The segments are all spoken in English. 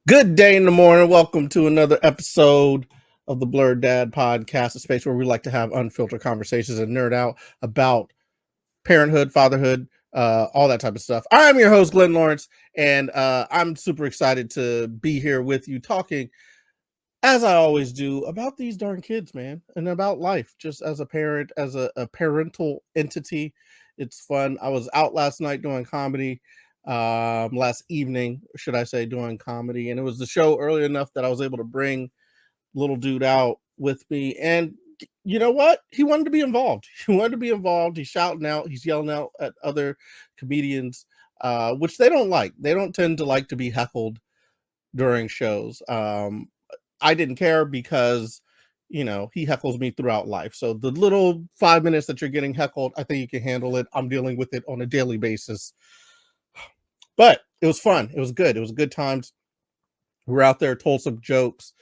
Good day in the morning. Welcome to another episode of the BlerdDad Podcast, a space where we like to have unfiltered conversations and nerd out about parenthood, fatherhood, all that type of stuff. I'm your host, Glennlawrence, and I'm super excited to be here with you talking, as I always do, about these darn kids, man, and about life, just as a parent, as a parental entity. It's fun. I was out last night doing comedy, last evening, should I say, doing comedy, and it was the show early enough that I was able to bring little dude out with me. And you know what? He wanted to be involved. He wanted to be involved. He's shouting out, he's yelling out at other comedians, which they don't like. They don't tend to like to be heckled during shows. I didn't care because, he heckles me throughout life. So the little 5 minutes that you're getting heckled, I think you can handle it. I'm dealing with it on a daily basis. But it was fun. It was good. It was good times. We were out there, told some jokes.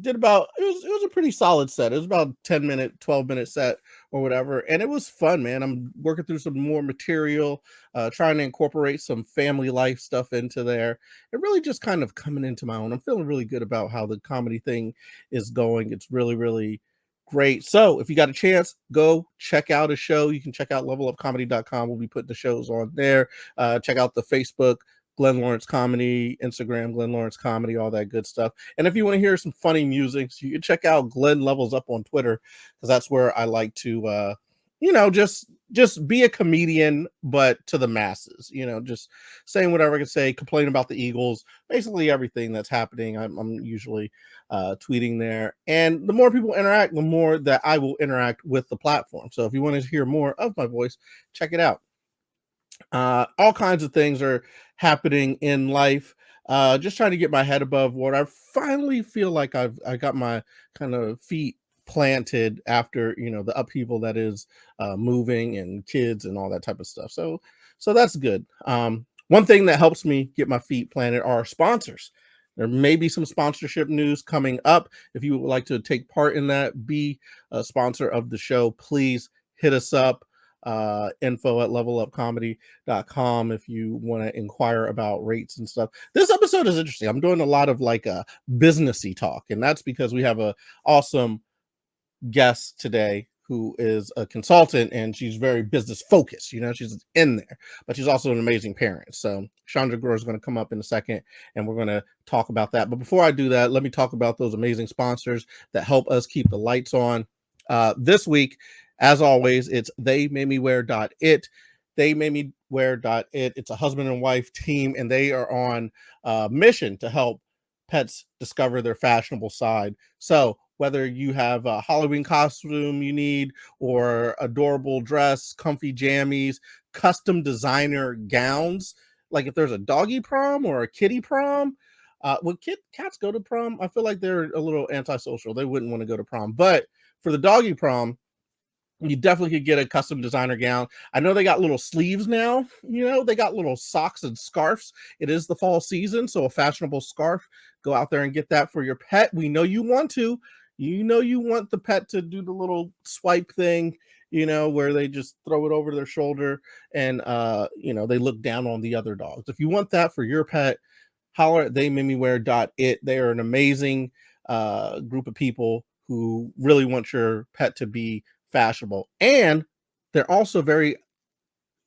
It was a pretty solid set. It was about 10-minute, 12-minute set or whatever. And it was fun, man. I'm working through some more material, trying to incorporate some family life stuff into there. And really just kind of coming into my own. I'm feeling really good about how the comedy thing is going. It's really, really great. So if you got a chance, go check out a show. You can check out levelupcomedy.com. We'll be putting the shows on there. Check out the Facebook Glenn Lawrence Comedy, Instagram, Glenn Lawrence Comedy, all that good stuff. And if you want to hear some funny music, so you can check out Glenn Levels Up on Twitter, because that's where I like to, just be a comedian, but to the masses, just saying whatever I can say, complain about the Eagles, basically everything that's happening. I'm usually tweeting there. And the more people interact, the more that I will interact with the platform. So if you want to hear more of my voice, check it out. All kinds of things are happening in life. Just trying to get my head above water. I finally feel like I got my kind of feet planted after the upheaval that is moving and kids and all that type of stuff. So that's good. One thing that helps me get my feet planted are sponsors. There may be some sponsorship news coming up. If you would like to take part in that, be a sponsor of the show, please hit us up. Info at levelupcomedy.com if you want to inquire about rates and stuff. This episode is interesting. I'm doing a lot of businessy talk, and that's because we have a awesome guest today who is a consultant, and she's very business focused. She's in there, but she's also an amazing parent. So Chandra Gore is going to come up in a second, and we're going to talk about that. But before I do that, let me talk about those amazing sponsors that help us keep the lights on. This week, as always, it's theymademewearit. Theymademewearit. It's a husband and wife team, and they are on a mission to help pets discover their fashionable side. So whether you have a Halloween costume you need, or adorable dress, comfy jammies, custom designer gowns, like if there's a doggy prom or a kitty prom, would cats go to prom? I feel like they're a little antisocial. They wouldn't want to go to prom. But for the doggy prom, you definitely could get a custom designer gown. I know they got little sleeves now. They got little socks and scarves. It is the fall season, so a fashionable scarf. Go out there and get that for your pet. We know you want to. You want the pet to do the little swipe thing, where they just throw it over their shoulder and, they look down on the other dogs. If you want that for your pet, holler at theymademewearit. They are an amazing group of people who really want your pet to be fashionable, and they're also very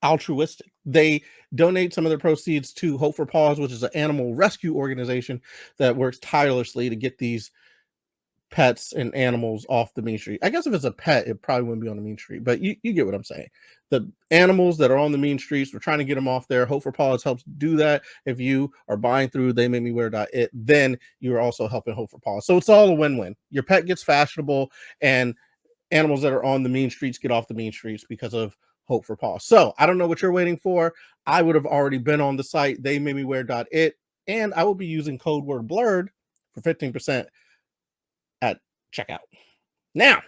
altruistic. They donate some of their proceeds to Hope for Paws, which is an animal rescue organization that works tirelessly to get these pets and animals off the mean street. I guess if it's a pet, it probably wouldn't be on the mean street, but you get what I'm saying. The animals that are on the mean streets, we're trying to get them off there. Hope for Paws helps do that. If you are buying through theymademewearit, then you're also helping Hope for Paws. So it's all a win-win. Your pet gets fashionable, and animals that are on the mean streets get off the mean streets because of Hope for Paws. So I don't know what you're waiting for. I would have already been on the site, theymademewearit, and I will be using code word blerd for 15% at checkout. Now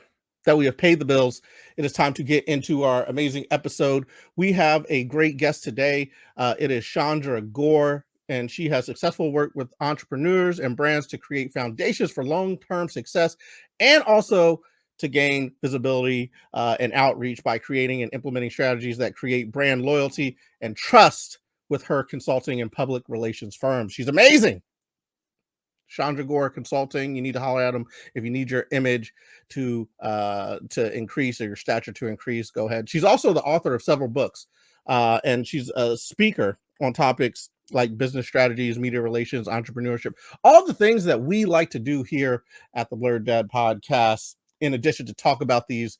that we have paid the bills, it is time to get into our amazing episode. We have a great guest today. It is Chandra Gore, and she has successful work with entrepreneurs and brands to create foundations for long-term success, and also to gain visibility and outreach by creating and implementing strategies that create brand loyalty and trust with her consulting and public relations firm. She's amazing. Chandra Gore Consulting. You need to holler at them if you need your image to increase, or your stature to increase. Go ahead. She's also the author of several books, and she's a speaker on topics like business strategies, media relations, entrepreneurship, all the things that we like to do here at the BlerdDad Podcast, in addition to talk about these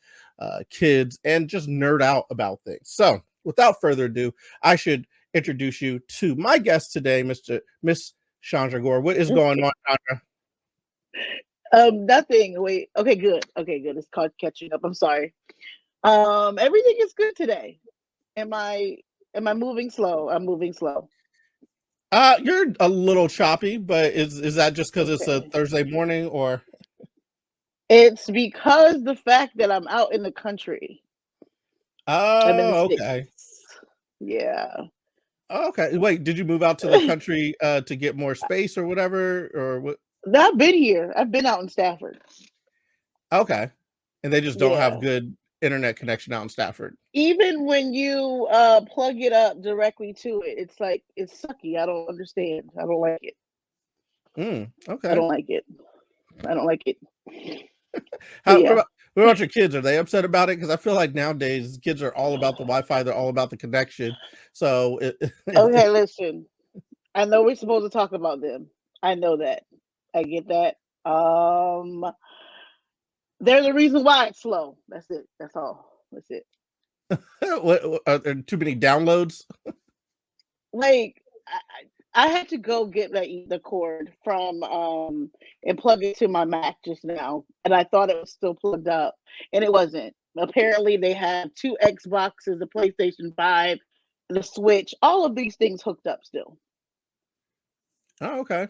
kids and just nerd out about things. So without further ado, I should introduce you to my guest today, Miss Chandra Gore. What is going on, Chandra? Nothing. Wait. Okay, good. It's called catching up. I'm sorry. Everything is good today. Am I moving slow? I'm moving slow. You're a little choppy, but is that just because it's a Thursday morning, or? It's because the fact that I'm out in the country. Oh, okay. Yeah. Okay. Wait, did you move out to the country to get more space or whatever, or what? No, I've been here. I've been out in Stafford. Okay. And they just don't have good internet connection out in Stafford. Even when you plug it up directly to it, it's like, it's sucky. I don't understand. I don't like it. Okay. I don't like it. What about your kids? Are they upset about it? Because I feel like nowadays kids are all about the Wi-Fi. They're all about the connection. So okay, listen. I know we're supposed to talk about them. I know that. I get that. They're the reason why it's slow. That's it. That's all. That's it. What, are there too many downloads? Like, I had to go get the cord from and plug it to my Mac just now, and I thought it was still plugged up, and it wasn't. Apparently, they have 2 Xboxes, the PlayStation 5, the Switch, all of these things hooked up still. Oh, okay.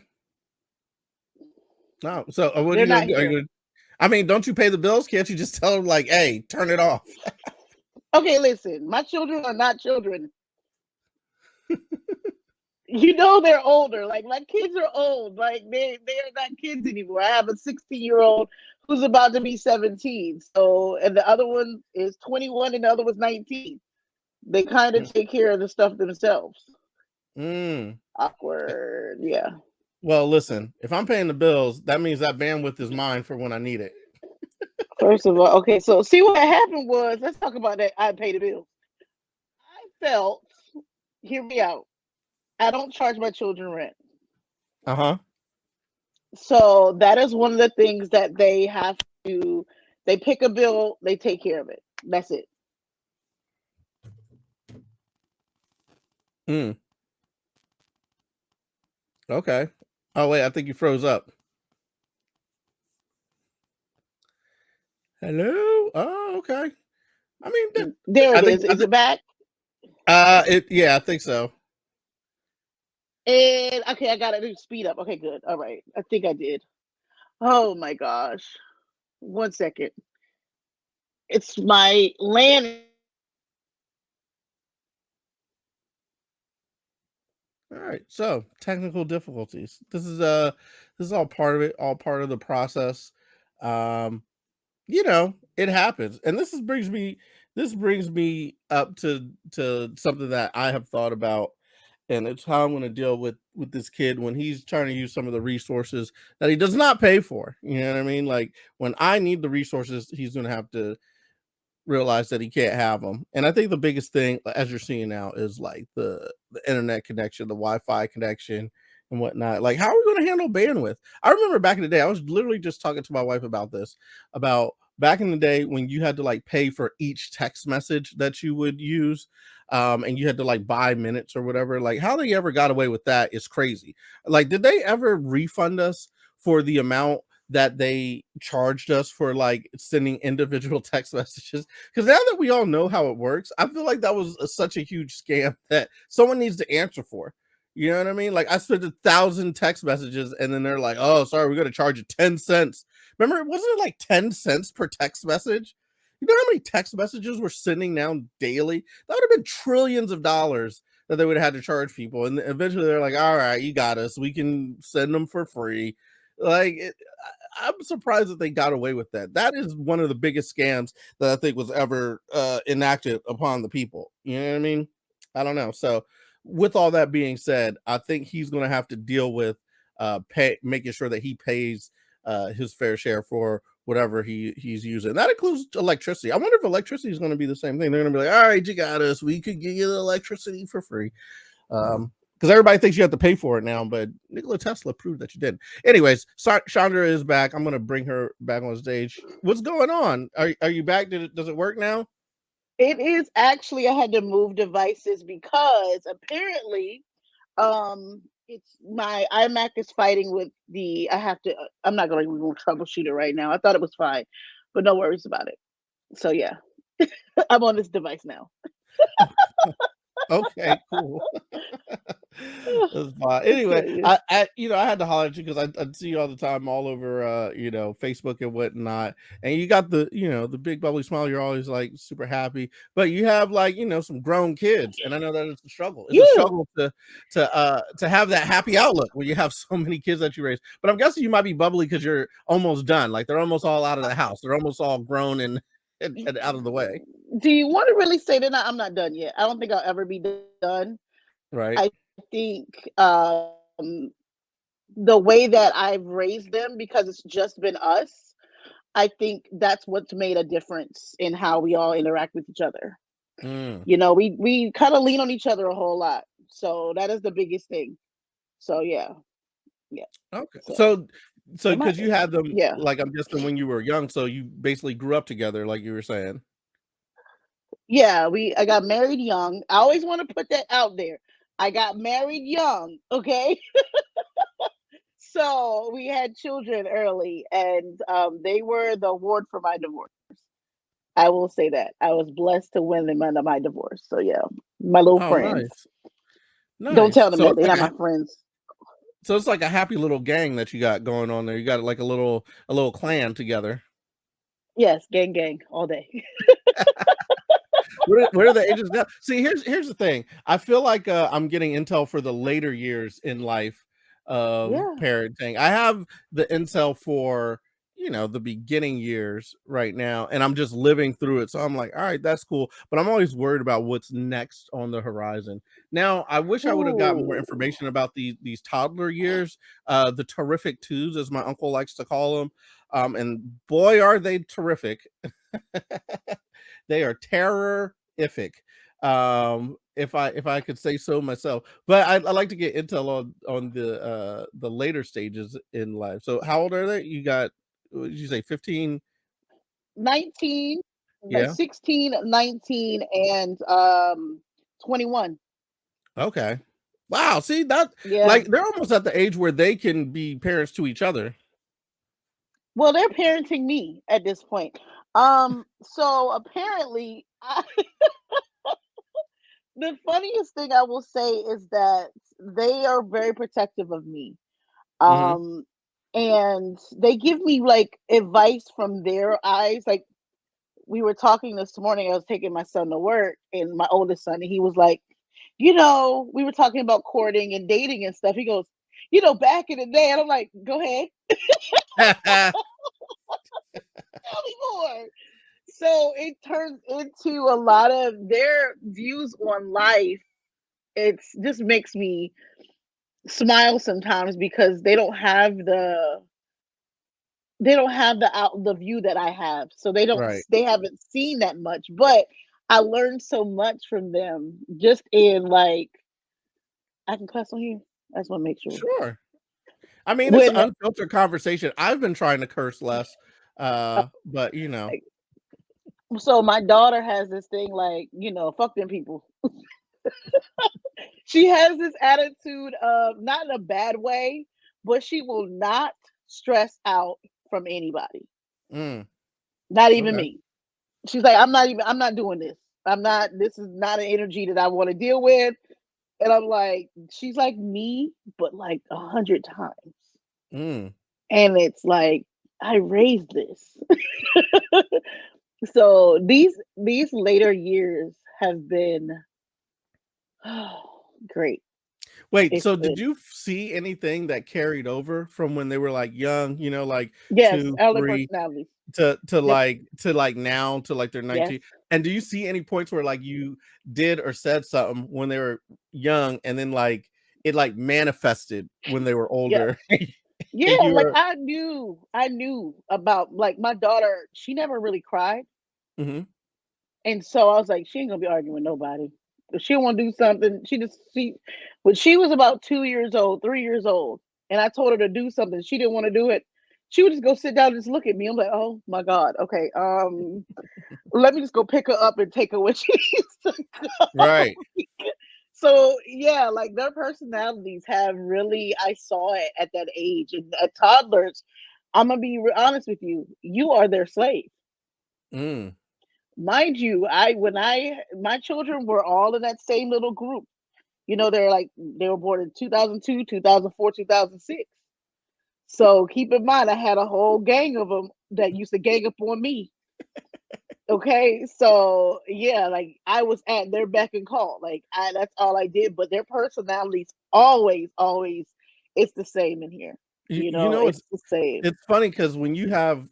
No, so what are you gonna do? I mean, don't you pay the bills? Can't you just tell them, like, hey, turn it off? Okay, listen, my children are not children. You know, they're older. Like, my kids are old. Like, they are not kids anymore. I have a 16-year-old who's about to be 17. So, and the other one is 21 and the other was 19. They kind of take care of the stuff themselves. Awkward. Yeah. Well, listen, if I'm paying the bills, that means that bandwidth is mine for when I need it. First of all, okay, so see what happened was, let's talk about that. I pay the bills. I felt, hear me out, I don't charge my children rent. So that is one of the things that they have to, they pick a bill, they take care of it. That's it. Okay. Oh, wait, I think you froze up. Hello? Oh, okay. I mean, there it is. Is it back? Yeah, I think so. And okay, I gotta do speed up. Okay, good. All right. I think I did. Oh my gosh. 1 second. It's my land. All right. So technical difficulties. This is all part of it, all part of the process. You know, it happens. And this brings me up to something that I have thought about, and it's how I'm going to deal with this kid when he's trying to use some of the resources that he does not pay for. You know what I mean? Like, when I need the resources, he's going to have to realize that he can't have them. And I think the biggest thing, as you're seeing now, is like the internet connection, the Wi-Fi connection and whatnot. Like, how are we going to handle bandwidth? I remember back in the day, I was literally just talking to my wife about this, about back in the day when you had to like pay for each text message that you would use, and you had to like buy minutes or whatever. Like, how they ever got away with that is crazy. Like, did they ever refund us for the amount that they charged us for like sending individual text messages? Because now that we all know how it works, I feel like that was such a huge scam that someone needs to answer for. You know what I mean? Like, I sent 1,000 text messages and then they're like, oh, sorry, we're going to charge you 10 cents. Remember, wasn't it like 10 cents per text message? You know how many text messages we're sending now daily? That would have been trillions of dollars that they would have had to charge people. And eventually they're like, all right, you got us. We can send them for free. Like, I'm surprised that they got away with that. That is one of the biggest scams that I think was ever enacted upon the people. You know what I mean? I don't know. So with all that being said, I think he's going to have to deal with making sure that he pays his fair share for whatever he's using. That includes electricity. I wonder if electricity is going to be the same thing. They're going to be like, all right, you got us. We could give you the electricity for free. Because everybody thinks you have to pay for it now, but Nikola Tesla proved that you didn't. Anyways, Chandra is back. I'm going to bring her back on stage. What's going on? Are you back? Does it work now? It is actually, I had to move devices because apparently it's my iMac is fighting with I'm not going to even troubleshoot it right now. I thought it was fine, but no worries about it. So yeah, I'm on this device now. Okay, cool. That's fine. Anyway, I had to holler at you because I see you all the time all over Facebook and whatnot, and you got the the big bubbly smile. You're always like super happy, but you have like some grown kids, and I know that it's a struggle. It's a struggle to have that happy outlook when you have so many kids that you raise. But I'm guessing you might be bubbly because you're almost done. Like they're almost all out of the house. They're almost all grown and out of the way. Do you want to really say that? I'm not done yet. I don't think I'll ever be done. Right. I think the way that I've raised them, because it's just been us, I think that's what's made a difference in how we all interact with each other. We kind of lean on each other a whole lot. So that is the biggest thing. So yeah. Okay. So because you had them, yeah, like I'm guessing when you were young, so you basically grew up together, like you were saying. Yeah, I got married young. I always want to put that out there. I got married young, okay? So we had children early, and they were the award for my divorce. I will say that. I was blessed to win them under my divorce. So yeah, my little friends. Nice. Don't tell them that. They're not my friends. So it's like a happy little gang that you got going on there. You got like a little clan together. Yes, gang all day. What are the ages now? See, here's the thing. I feel like I'm getting intel for the later years in life of parenting. I have the intel for the beginning years right now, and I'm just living through it. So I'm like, all right, that's cool. But I'm always worried about what's next on the horizon. Now, I wish I would have got more information about these toddler years, the terrific twos, as my uncle likes to call them. And boy, are they terrific. They are terrorific. If I could say so myself, but I like to get intel on the later stages in life. So how old are they? You got, what did you say, 15? 19, Yeah. 16, 19, and 21. Okay. Wow. See that? Yeah. Like they're almost at the age where they can be parents to each other. Well, they're parenting me at this point. So apparently, the funniest thing I will say is that they are very protective of me. And they give me like advice from their eyes. Like we were talking this morning, I was taking my son to work, and my oldest son, and he was like, we were talking about courting and dating and stuff. He goes, back in the day, and I'm like, go ahead. Tell me more. So it turns into a lot of their views on life. It just makes me smile sometimes because they don't have the view that I have. So they haven't seen that much, but I learned so much from them just in like, I can cuss on here. I just want to make sure. Sure. I mean, it's an unfiltered conversation. I've been trying to curse less, but So my daughter has this thing like, fuck them people. She has this attitude of, not in a bad way, but she will not stress out from anybody. Not even me. She's like, I'm not doing this. This is not an energy that I want to deal with. And I'm like, she's like me, but like 100 times. And it's like, I raised this. So these later years have been great. Wait, so did you see anything that carried over from when they were like young, like yes, 2, elder 3 personalities to like now to like they're 19? Yes. And do you see any points where like you did or said something when they were young and then like it like manifested when they were Yeah. older. Yeah, And you like were I knew about like my daughter, she never really cried. mhm. And so I was like, she ain't gonna be arguing with nobody. If she want to do something, when she was about 2 years old, 3 years old, and I told her to do something, she didn't want to do it. She would just go sit down and just look at me. I'm like, oh my God, okay, let me just go pick her up and take her where she needs to go. Right. So yeah, like their personalities have really, I saw it at that age. And at toddlers, I'm gonna be honest with you, you are their slave. Mm. Mind you, my children were all in that same little group. They were born in 2002, 2004, 2006. So keep in mind, I had a whole gang of them that used to gang up on me. Okay, so yeah, like I was at their beck and call. That's all I did. But their personalities always, it's the same in here. You know, It's the same. it's funny because when you have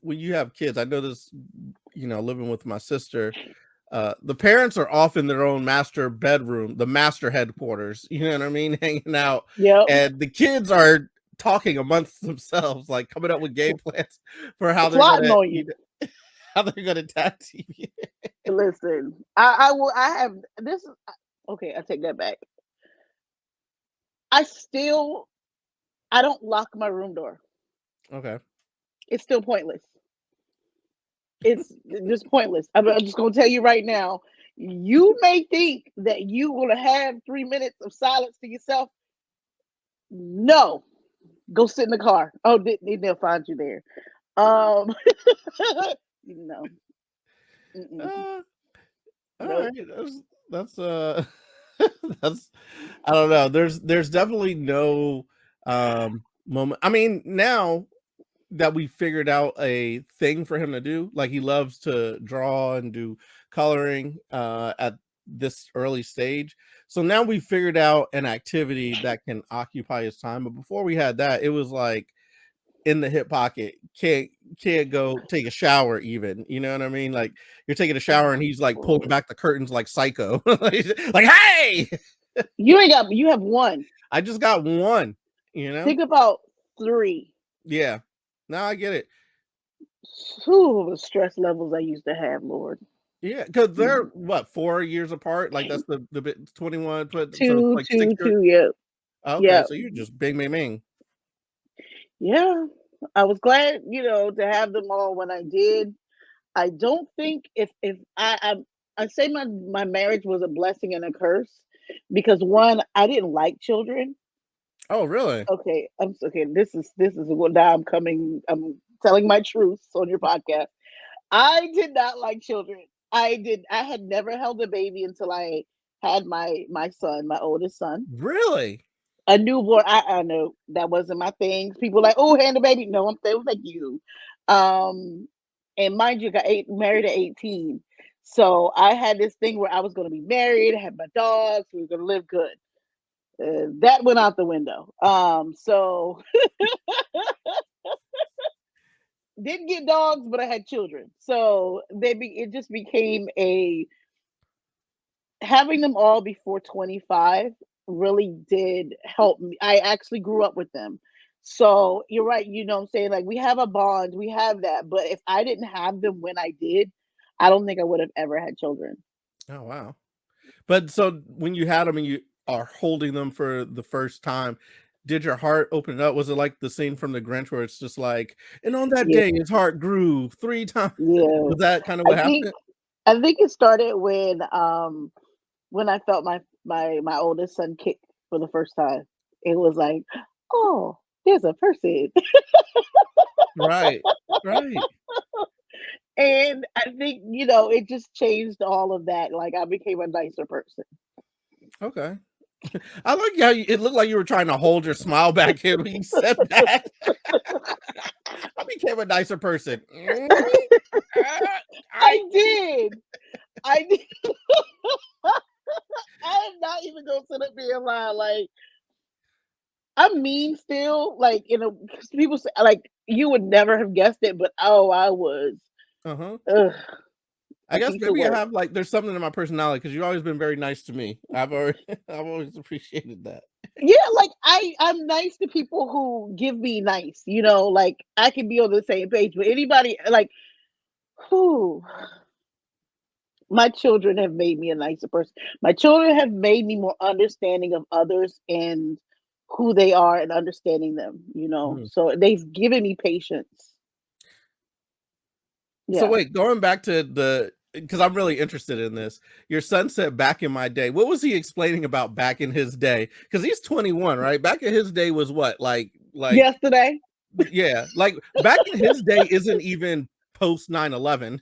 kids, I know this, living with my sister, the parents are off in their own master bedroom, the master headquarters, you know what I mean, hanging out, Yep, and the kids are talking amongst themselves, like coming up with game plans for how they're plotting gonna, on you. how they're gonna tag team you. Listen, I will. I have this. Okay, I take that back. I still I don't lock my room door. Okay. It's still pointless. It's just pointless. I'm just gonna tell you right now. You may think that you will have 3 minutes of silence to yourself. No, go sit in the car. Oh, they'll find you there. Um, no, Uh, all nope. right. That's that's I don't know. There's definitely no moment. I mean, now that we figured out a thing for him to do, like he loves to draw and do coloring at this early stage. So now we figured out an activity that can occupy his time. But before we had that, it was like in the hip pocket, can't go take a shower even, you know what I mean? Like you're taking a shower and he's like pulling back the curtains like psycho. Like, hey, You have one. I just got one, you know? Think about three. Yeah. Now I get it. Whew, the stress levels I used to have, Lord. Yeah, because they're what, 4 years apart? Like that's the bit 21, so it's Two, like two, 6 years. two. Yep, Okay, yep, so you're just bing bing bing. yeah. I was glad, to have them all when I did. I don't think if I say my marriage was a blessing and a curse because one, I didn't like children. Oh, really? Okay, okay. This is what now I'm telling my truths on your podcast. I did not like children. I had never held a baby until I had my son, my oldest son. Really? A newborn. I know that wasn't my thing. People like, oh, hand the baby. No, I'm saying thank you. Um, and mind you, married at 18. So I had this thing where I was going to be married, I had my dogs, we were going to live good. That went out the window. So didn't get dogs, but I had children. So it just became a having them all before 25 really did help me. I actually grew up with them. So you're right, what I'm saying? Like we have a bond, we have that. But if I didn't have them when I did, I don't think I would have ever had children. Oh, wow. But so when you had them and you are holding them for the first time, did your heart open up? Was it like the scene from The Grinch where it's just like, and on that Yeah, day his heart grew 3 times? yeah. Was that kind of I what think happened? I think it started when I felt my oldest son kick for the first time. It was like, oh, there's a person. Right. Right. And I think, it just changed all of that. Like I became a nicer person. Okay. I like how it looked like you were trying to hold your smile back in when you said that. I became a nicer person. I I did. I did. I am not even gonna sit up here and lie. Like I'm mean still. Like 'cause people say like you would never have guessed it, but oh, I was. uh-huh. Ugh, I a guess piece of maybe I work. have like there's something in my personality because you've always been very nice to me. I've always appreciated that. Yeah, like I'm nice to people who give me nice, you know, like I can be on the same page, but anybody like who my children have made me a nicer person. My children have made me more understanding of others and who they are and understanding them, you know. Mhm. So they've given me patience. So Yeah. wait, going back to because I'm really interested in this. Your son said back in my day. What was he explaining about back in his day? Because he's 21, right? Back in his day was what? Like Yesterday. yeah, like back in his day isn't even post 9/11.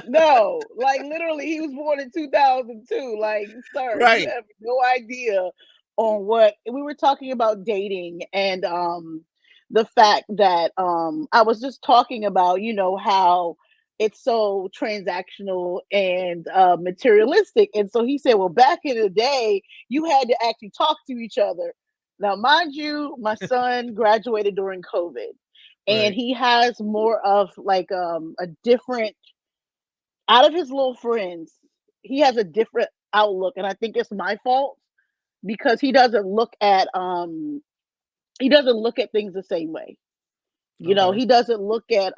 No, like literally he was born in 2002. Like, sir, you Right, have no idea on what we were talking about dating and the fact that I was just talking about, you know, how it's so transactional and materialistic. And so he said, well, back in the day, you had to actually talk to each other. Now, mind you, my son graduated during COVID and right. he has more of like a different out of his little friends, he has a different outlook, and I think it's my fault because he doesn't look at things the same way. You know, Okay, he doesn't look at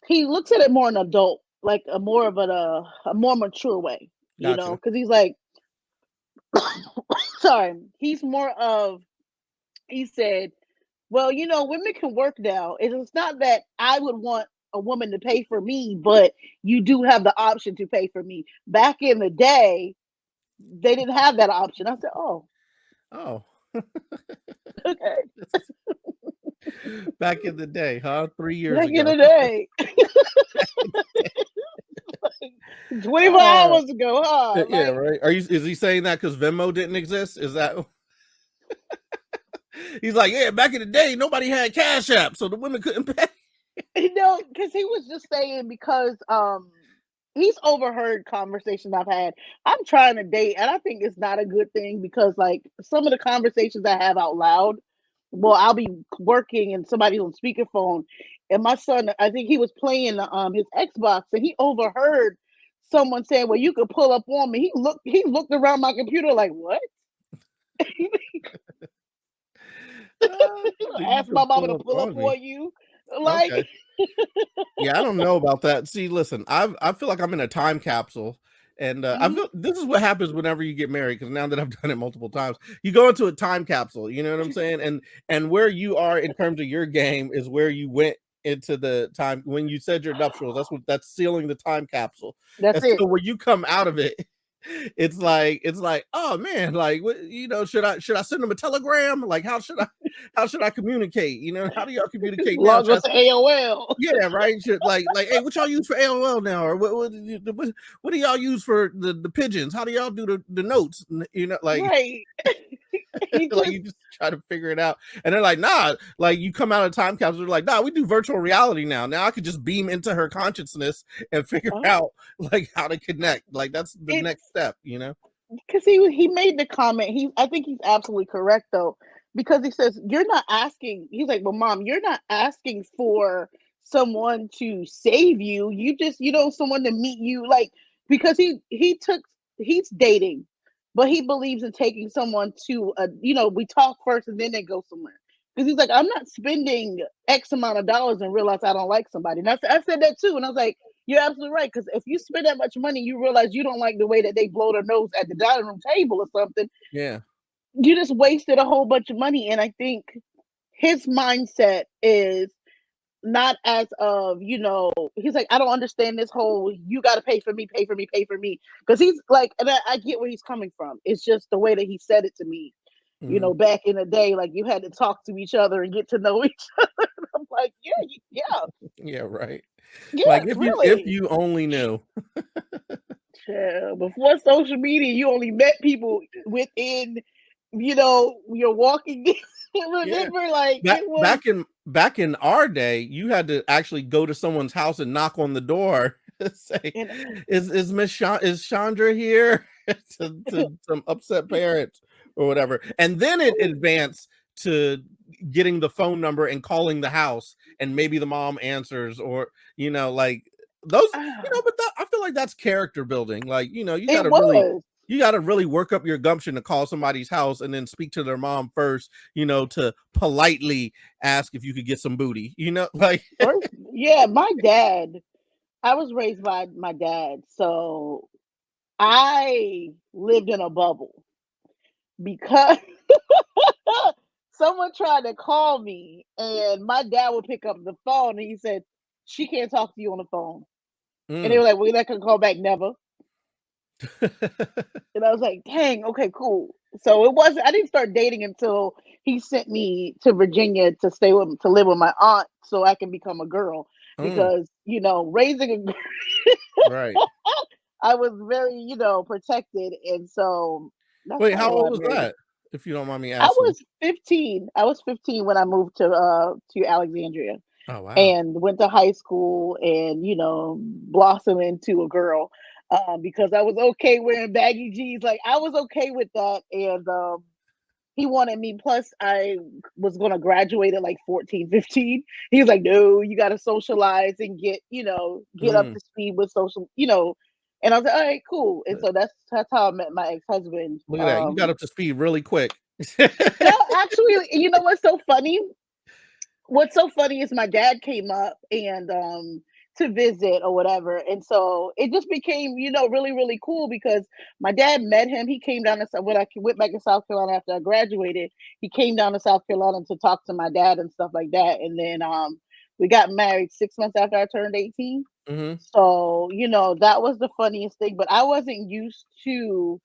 he looks at it more an adult, like a more of a more mature way, you know, gotcha. because he's like sorry, he's more of he said, well, you know, women can work now. It's not that I would want a woman to pay for me, but you do have the option to pay for me. Back in the day, they didn't have that option. I said, oh, Oh, okay. back in the day, huh? 3 years Back in ago. the day, 24 Uh, hours ago, huh? yeah, Like, right. Is he saying that because Venmo didn't exist? Is that he's like, yeah, back in the day, nobody had Cash App, so the women couldn't pay. you know, because he was just saying because he's overheard conversations I've had. I'm trying to date, and I think it's not a good thing because like some of the conversations I have out loud, well, I'll be working and somebody's on speakerphone, and my son, I think he was playing his Xbox, and he overheard someone saying, "Well, you could pull up on me." He looked around my computer like, "What?" You Ask my can mama pull to up pull up on me. on you, like, Okay. Yeah, I don't know about that. See, listen, I feel like I'm in a time capsule, and I mhm. feel this is what happens whenever you get married. Because now that I've done it multiple times, you go into a time capsule. You know what I'm saying? And where you are in terms of your game is where you went into the time when you said your nuptials. That's sealing the time capsule. That's And it. so when you come out of it, it's like, oh man, like what, should I send them a telegram? Like how should I communicate? How do y'all communicate now? Log us to AOL. Yeah, right. Should, like, hey, what y'all use for AOL now, or what do y'all use for the pigeons? How do y'all do the notes? Like, Right. He like just you just try to figure it out, and they're like, nah. Like you come out of time capsule, they're like, nah, we do virtual reality now. Now I could just beam into her consciousness and figure out like how to connect. Like that's the it's next step. because he made the comment. I think he's absolutely correct though, because he says you're not asking. He's like, well, mom, you're not asking for someone to save you. You just someone to meet you like because he's dating, but he believes in taking someone to we talk first and then they go somewhere. Because he's like, I'm not spending X amount of dollars and realize I don't like somebody. And I said that too, and I was like, you're absolutely right. Because if you spend that much money, you realize you don't like the way that they blow their nose at the dining room table or something. Yeah. You just wasted a whole bunch of money. And I think his mindset is not as of, he's like, I don't understand this whole, you got to pay for me, pay for me, pay for me. Because he's like, and I get where he's coming from. It's just the way that he said it to me. Mhm. Back in the day, like you had to talk to each other and get to know each other. I'm like, yeah, Yeah. Right. Like yes, if really. you only knew. Child, before social media, you only met people within, your walking. Yeah. Remember, like Back it was. back in back in our day, you had to actually go to someone's house and knock on the door and say, And is Chandra here?" to some upset parents or whatever. And then it advanced to getting the phone number and calling the house, and maybe the mom answers, or like those, but I feel like that's character building. Like, you it gotta really was. you got to really work up your gumption to call somebody's house and then speak to their mom first, to politely ask if you could get some booty, like. First, yeah, my dad, I was raised by my dad, so I lived in a bubble because someone tried to call me and my dad would pick up the phone and he said, she can't talk to you on the phone. And they were like, we're not going to call back, never. And I was like, dang, okay, cool. So I didn't start dating until he sent me to Virginia to live with my aunt so I can become a girl. Because, raising a right. I was very, protected. And so that's Wait, how old I was married. that? If you don't mind me I asking. was 15. I was 15 when I moved to Alexandria. Oh, wow. And went to high school and, blossomed into a girl because I was okay wearing baggy jeans. Like, I was okay with that. And he wanted me. Plus, I was going to graduate at like 14, 15. He was like, no, you got to socialize and get up to speed with social, And I was like, all right, cool. And so that's how I met my ex-husband. Look at that. You got up to speed really quick. No, actually, you know what's so funny? What's so funny is my dad came up and to visit or whatever, and so it just became really, really cool because my dad met him. He came down to when I went back to South Carolina after I graduated. He came down to South Carolina to talk to my dad and stuff like that, and then we got married 6 months after I turned 18. So that was the funniest thing, but I wasn't used to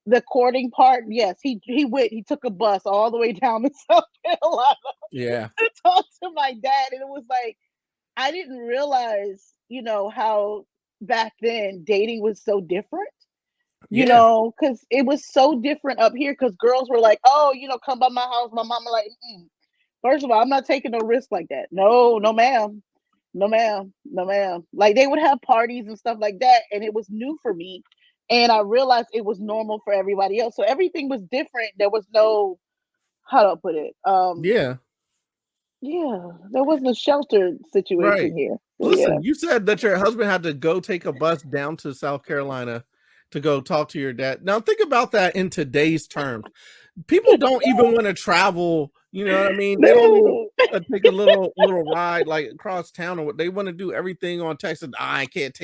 the courting part. Yes, he took a bus all the way down to South Carolina to talk to my dad. And it was like, I didn't realize, how back then dating was so different, because it was so different up here because girls were like, oh, come by my house. My mama like, first of all, I'm not taking no risk like that. No, no, ma'am. No, ma'am. No, ma'am. Like they would have parties and stuff like that. And it was new for me. And I realized it was normal for everybody else. So everything was different. There was no, how do I put it? Yeah, there wasn't a sheltered situation here. So, listen, you said that your husband had to go take a bus down to South Carolina to go talk to your dad. Now think about that in today's terms. People don't even want to travel. You know what I mean? They don't even take a little ride like across town or what. They want to do everything on text. And I can't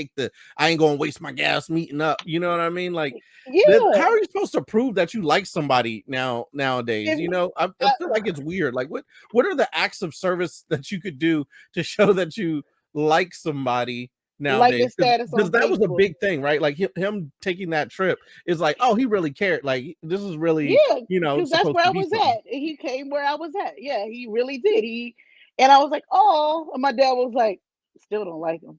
I ain't gonna waste my gas meeting up. You know what I mean? Like, how are you supposed to prove that you like somebody nowadays? I feel like it's weird. Like, what are the acts of service that you could do to show that you like somebody nowadays? Because that was a big thing, right? Like him taking that trip is like, oh, he really cared. Like this is really, because that's where I was at. He came where I was at. Yeah, he really did. And I was like, oh, and my dad was like, still don't like him.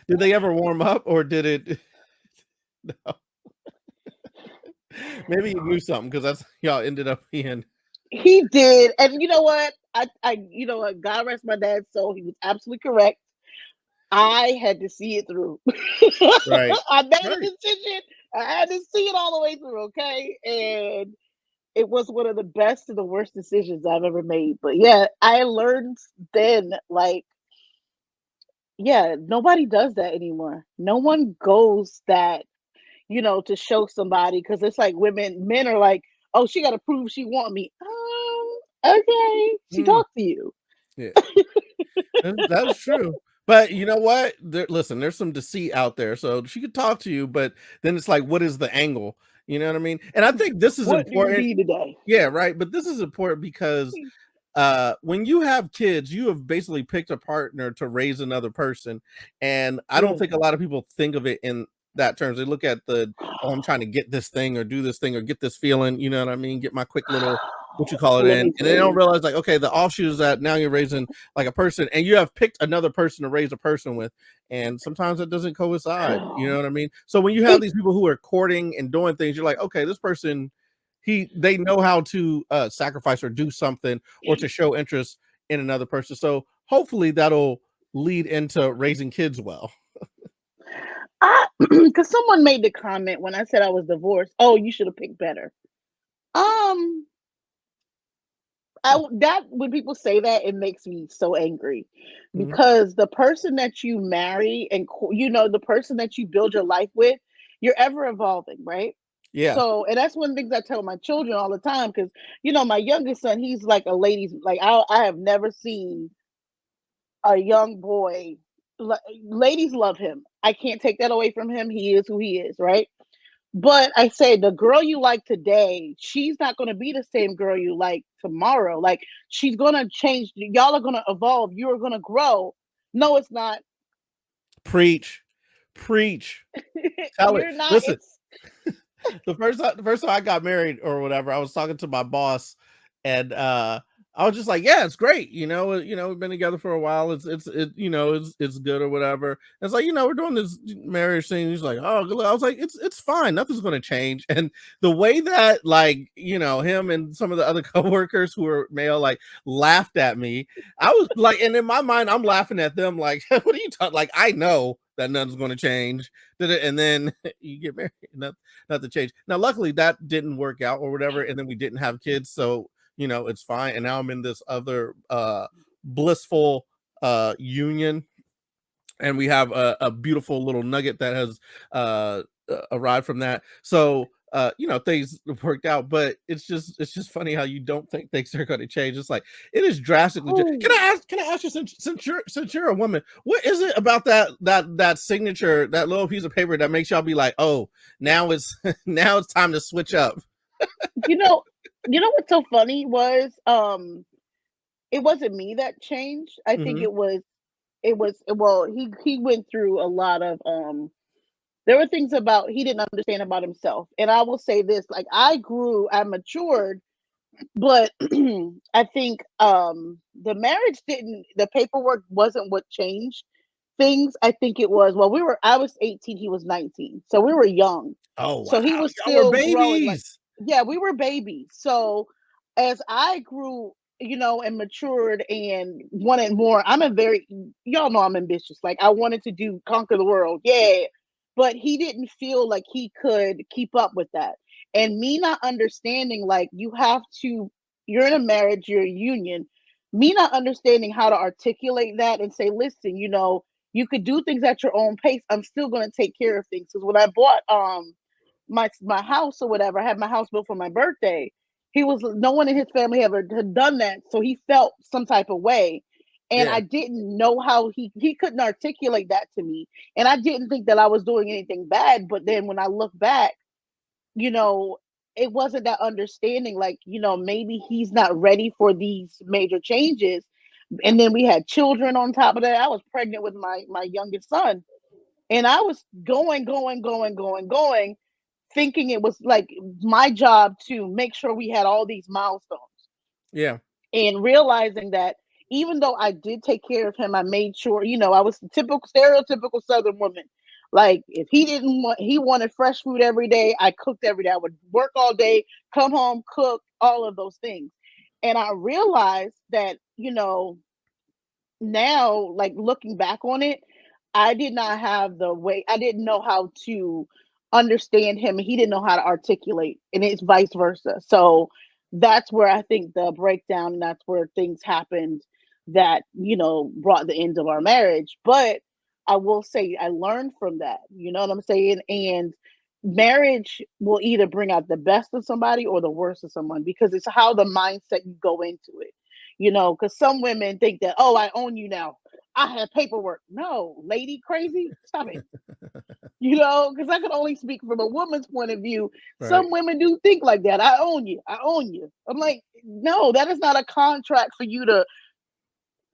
Did they ever warm up or did it? No. Maybe you knew something because that's y'all ended up being. He did, and you know what? God rest my dad's soul. He was absolutely correct. I had to see it through. Right. I made a decision. I had to see it all the way through. Okay, and it was one of the best and the worst decisions I've ever made. But yeah, I learned then, like, yeah, nobody does that anymore. No one goes that, to show somebody because it's like men are like, oh, she got to prove she want me. Okay, she talked to you. Yeah, that's true. But you know what? Listen, there's some deceit out there. So she could talk to you, but then it's like, what is the angle? You know what I mean? And I think this is important. What do you need today? Yeah, right. But this is important because when you have kids, you have basically picked a partner to raise another person. And I don't think a lot of people think of it in that terms. They look at I'm trying to get this thing or do this thing or get this feeling, you know what I mean? Get my quick little, what you call it in. And they don't realize like, okay, the offshoot is that now you're raising like a person and you have picked another person to raise a person with. And sometimes it doesn't coincide. You know what I mean? So when you have these people who are courting and doing things, you're like, okay, this person, they know how to sacrifice or do something or to show interest in another person. So hopefully that'll lead into raising kids well. Because someone made the comment when I said I was divorced. Oh, you should have picked better. that when people say that, it makes me so angry, Mhm. because the person that you marry and the person that you build your life with, you're ever evolving, right? Yeah. So, and that's one of the things I tell my children all the time, because my youngest son, he's like a ladies, like I have never seen a young boy. Ladies love him. I can't take that away from him. He is who he is, right? But I say the girl you like today, she's not going to be the same girl you like tomorrow. Like, she's going to change. Y'all are going to evolve. You are going to grow. No, it's not. Preach. Tell it. You're not. Listen, It's the first time I got married or whatever, I was talking to my boss, and I was just like, yeah, it's great. We've been together for a while. It's good or whatever. And it's like, we're doing this marriage thing. He's like, oh, good luck. I was like, it's fine. Nothing's going to change. And the way that, like, him and some of the other coworkers who were male, like, laughed at me, I was like, and in my mind, I'm laughing at them like, what are you talking? Like, I know that nothing's going to change. And then you get married, nothing changed. Now, luckily, that didn't work out or whatever, and then we didn't have kids, so it's fine. And now I'm in this other blissful union, and we have a beautiful little nugget that has arrived from that. So things worked out, but it's just funny how you don't think things are going to change. It's like it is drastically. Can I ask you, since you're a woman, what is it about that signature, that little piece of paper, that makes y'all be like, oh, now it's time to switch up? what's so funny was it wasn't me that changed. I think Mm-hmm. well, he went through a lot of there were things about he didn't understand about himself. And I will say this, like, I matured, but I think the paperwork wasn't what changed things. I think it was, well, I was 18, he was 19. So we were young. Oh So he wow, was y'all were still growing, like, babies. yeah, we were babies. So as I grew, and matured and wanted more, y'all know I'm ambitious. Like, I wanted to conquer the world. Yeah. But he didn't feel like he could keep up with that. And me not understanding, like, you're in a marriage, you're a union, me not understanding how to articulate that and say, listen, you could do things at your own pace. I'm still going to take care of things. Because when I bought my house or whatever, I had my house built for my birthday. No one in his family ever had done that, so he felt some type of way. And Yeah. I didn't know how he couldn't articulate that to me. And I didn't think that I was doing anything bad. But then when I look back, it wasn't that understanding, like, maybe he's not ready for these major changes. And then we had children on top of that. I was pregnant with my youngest son. And I was going, thinking it was like my job to make sure we had all these milestones, Yeah. and realizing that even though I did take care of him, I made sure, I was the stereotypical Southern woman. Like, if he wanted fresh food every day, I cooked every day. I would work all day, come home, cook, all of those things. And I realized that, now, like, looking back on it, I did not have the way, I didn't know how to understand him, and he didn't know how to articulate, and it's vice versa. So that's where I think the breakdown, and that's where things happened that, brought the end of our marriage. But I will say I learned from that. You know what I'm saying? And marriage will either bring out the best of somebody or the worst of someone, because it's how the mindset you go into it. Because some women think that, oh, I own you now, I have paperwork. No, lady, crazy, stop it. Because I can only speak from a woman's point of view. Right. Some women do think like that. I own you. I own you. I'm like, no, that is not a contract for you to.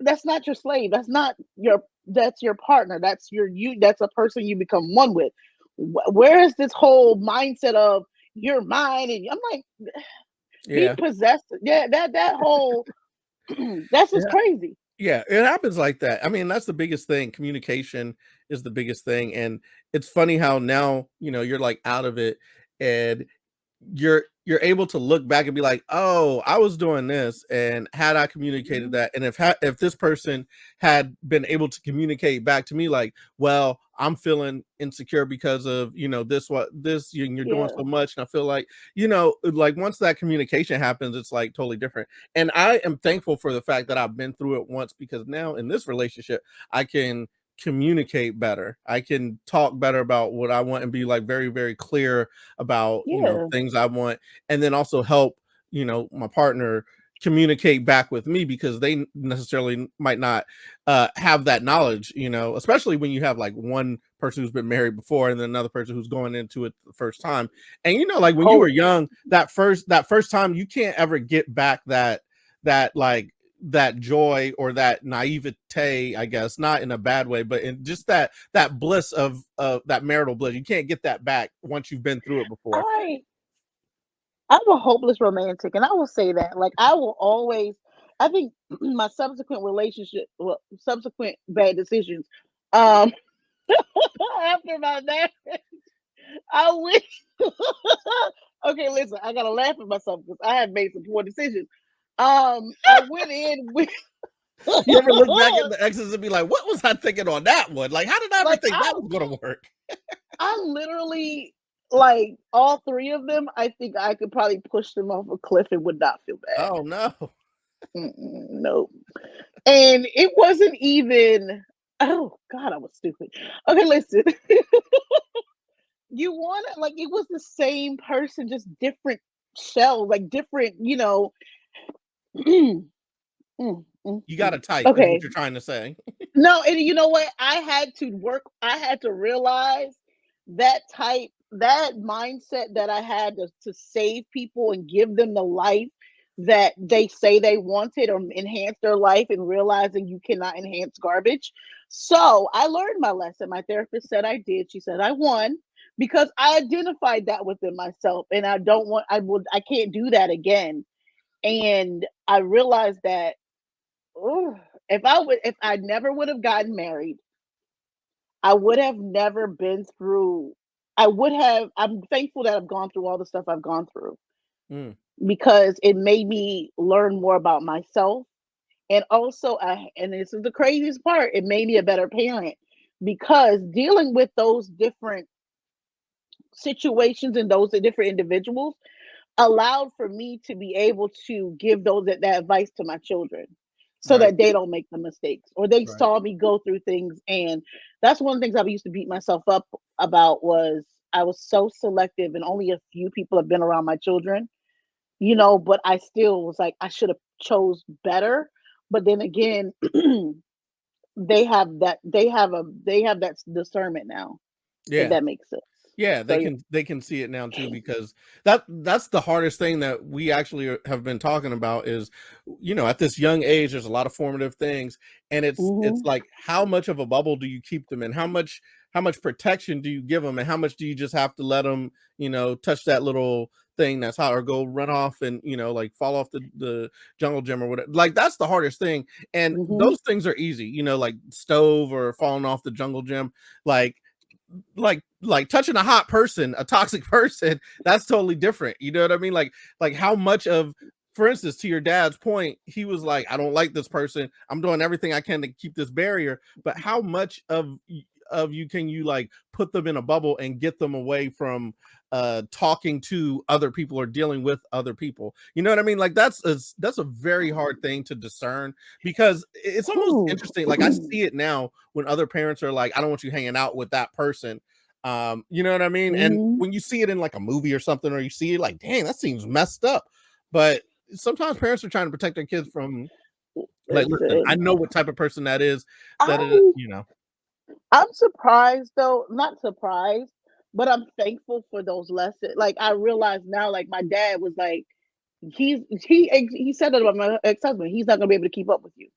That's not your slave. That's your partner. That's a person you become one with. Where is this whole mindset of you're mine? And I'm like, be Yeah. possessed. Yeah, that whole that's just Yeah. crazy. Yeah, it happens like that. I mean, that's the biggest thing. Communication is the biggest thing. And it's funny how now, you're like out of it, and you're able to look back and be like, oh, I was doing this, and had I communicated that, and if this person had been able to communicate back to me like, well, I'm feeling insecure because of this, you're doing so much, and I feel like like once that communication happens, it's like totally different. And I am thankful for the fact that I've been through it once, because now in this relationship I can communicate better. I can talk better about what I want and be like very, very clear about, things I want, and then also help, my partner communicate back with me, because they necessarily might not have that knowledge, especially when you have like one person who's been married before and then another person who's going into it the first time. And like when you were young, that first time, you can't ever get back that joy or that naivete, I guess, not in a bad way, but in just that bliss of that marital bliss. You can't get that back once you've been through it before. I'm a hopeless romantic, and I will say that. Like, I will always, I think my subsequent subsequent bad decisions, after my marriage, I wish. Okay, listen, I gotta laugh at myself because I have made some poor decisions. I went in with. You ever look back at the exes and be like, what was I thinking on that one? Like, how did I ever think that was gonna work? I literally, like, all three of them, I think I could probably push them off a cliff and would not feel bad. Oh no. Nope. And it wasn't even, oh God, I was stupid. Okay, listen. You want it, like, it was the same person, just different shell, like different, You got to type, is okay. what you're trying to say. No, and you know what? I had to realize that mindset that I had to save people and give them the life that they say they wanted, or enhance their life, and realizing you cannot enhance garbage. So I learned my lesson. My therapist said I did. She said I won, because I identified that within myself, and I can't do that again. And I realized that, if I never would have gotten married, I would have never been through. I'm thankful that I've gone through all the stuff I've gone through, because it made me learn more about myself. And also, and this is the craziest part, it made me a better parent, because dealing with those different situations and those different individuals allowed for me to be able to give that advice to my children, so that they don't make the mistakes, or they saw me go through things. And that's one of the things I used to beat myself up about, was I was so selective, and only a few people have been around my children, but I still was like, I should have chose better. But then again, they have that discernment now. If that makes sense. Yeah, they can see it now too, because that's the hardest thing that we actually have been talking about is, at this young age, there's a lot of formative things, and it's like, how much of a bubble do you keep them in? How much protection do you give them, and how much do you just have to let them, touch that little thing that's hot, or go run off and, like fall off the jungle gym or whatever. Like, that's the hardest thing. And those things are easy, like stove or falling off the jungle gym, like touching a hot person, a toxic person, that's totally different. You know what I mean? Like how much of, for instance, to your dad's point, he was like, I don't like this person, I'm doing everything I can to keep this barrier. But how much of you can you like put them in a bubble and get them away from talking to other people or dealing with other people? You know what I mean? Like, that's a very hard thing to discern, because it's almost interesting. Like, I see it now when other parents are like, I don't want you hanging out with that person. You know what I mean? And when you see it in like a movie or something, or you see it like, dang, that seems messed up. But sometimes parents are trying to protect their kids from, like, listen, I know what type of person that is. I'm surprised, though, not surprised, but I'm thankful for those lessons. Like, I realize now, like, my dad was like, he said that about my ex-husband, he's not gonna be able to keep up with you.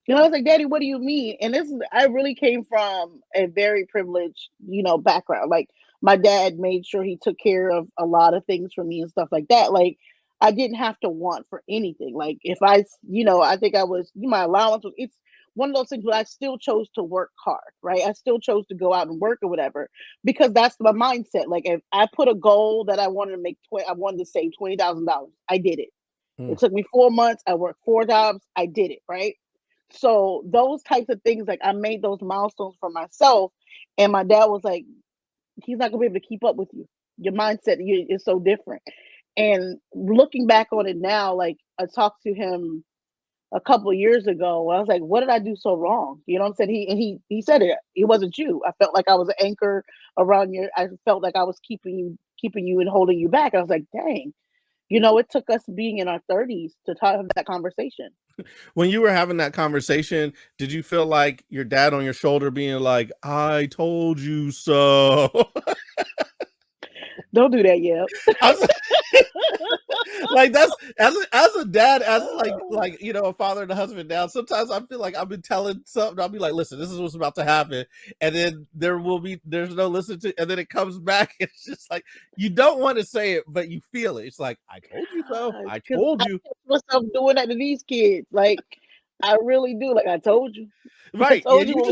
I was like, Daddy, what do you mean? And I really came from a very privileged, background. Like, my dad made sure he took care of a lot of things for me and stuff like that. Like, I didn't have to want for anything. Like, if I think my allowance was, one of those things where I still chose to work hard, right? I still chose to go out and work or whatever, because that's my mindset. Like if I put a goal that I wanted to make, I wanted to save $20,000, I did it. Mm. It took me 4 months. I worked 4 jobs. I did it, right? So those types of things, like I made those milestones for myself, and my dad was like, he's not gonna be able to keep up with you. Your mindset is so different. And looking back on it now, like I talked to him a couple of years ago, I was like, what did I do so wrong? You know what I'm saying? He said it. It wasn't you. I felt like I was an anchor around your. I felt like I was keeping you and holding you back. I was like, dang. It took us being in our 30s to have that conversation. When you were having that conversation, did you feel like your dad on your shoulder being like, I told you so? Don't do that yet. Like that's as a dad, as like a father and a husband now, sometimes I feel like I've been telling something, I'll be like, listen, this is what's about to happen, and then there's no listen to, and then it comes back. It's just like you don't want to say it, but you feel it. It's like, I told you so. I told you. I myself doing that to these kids. Like I really do. Like I told you. Right. I told Yeah, you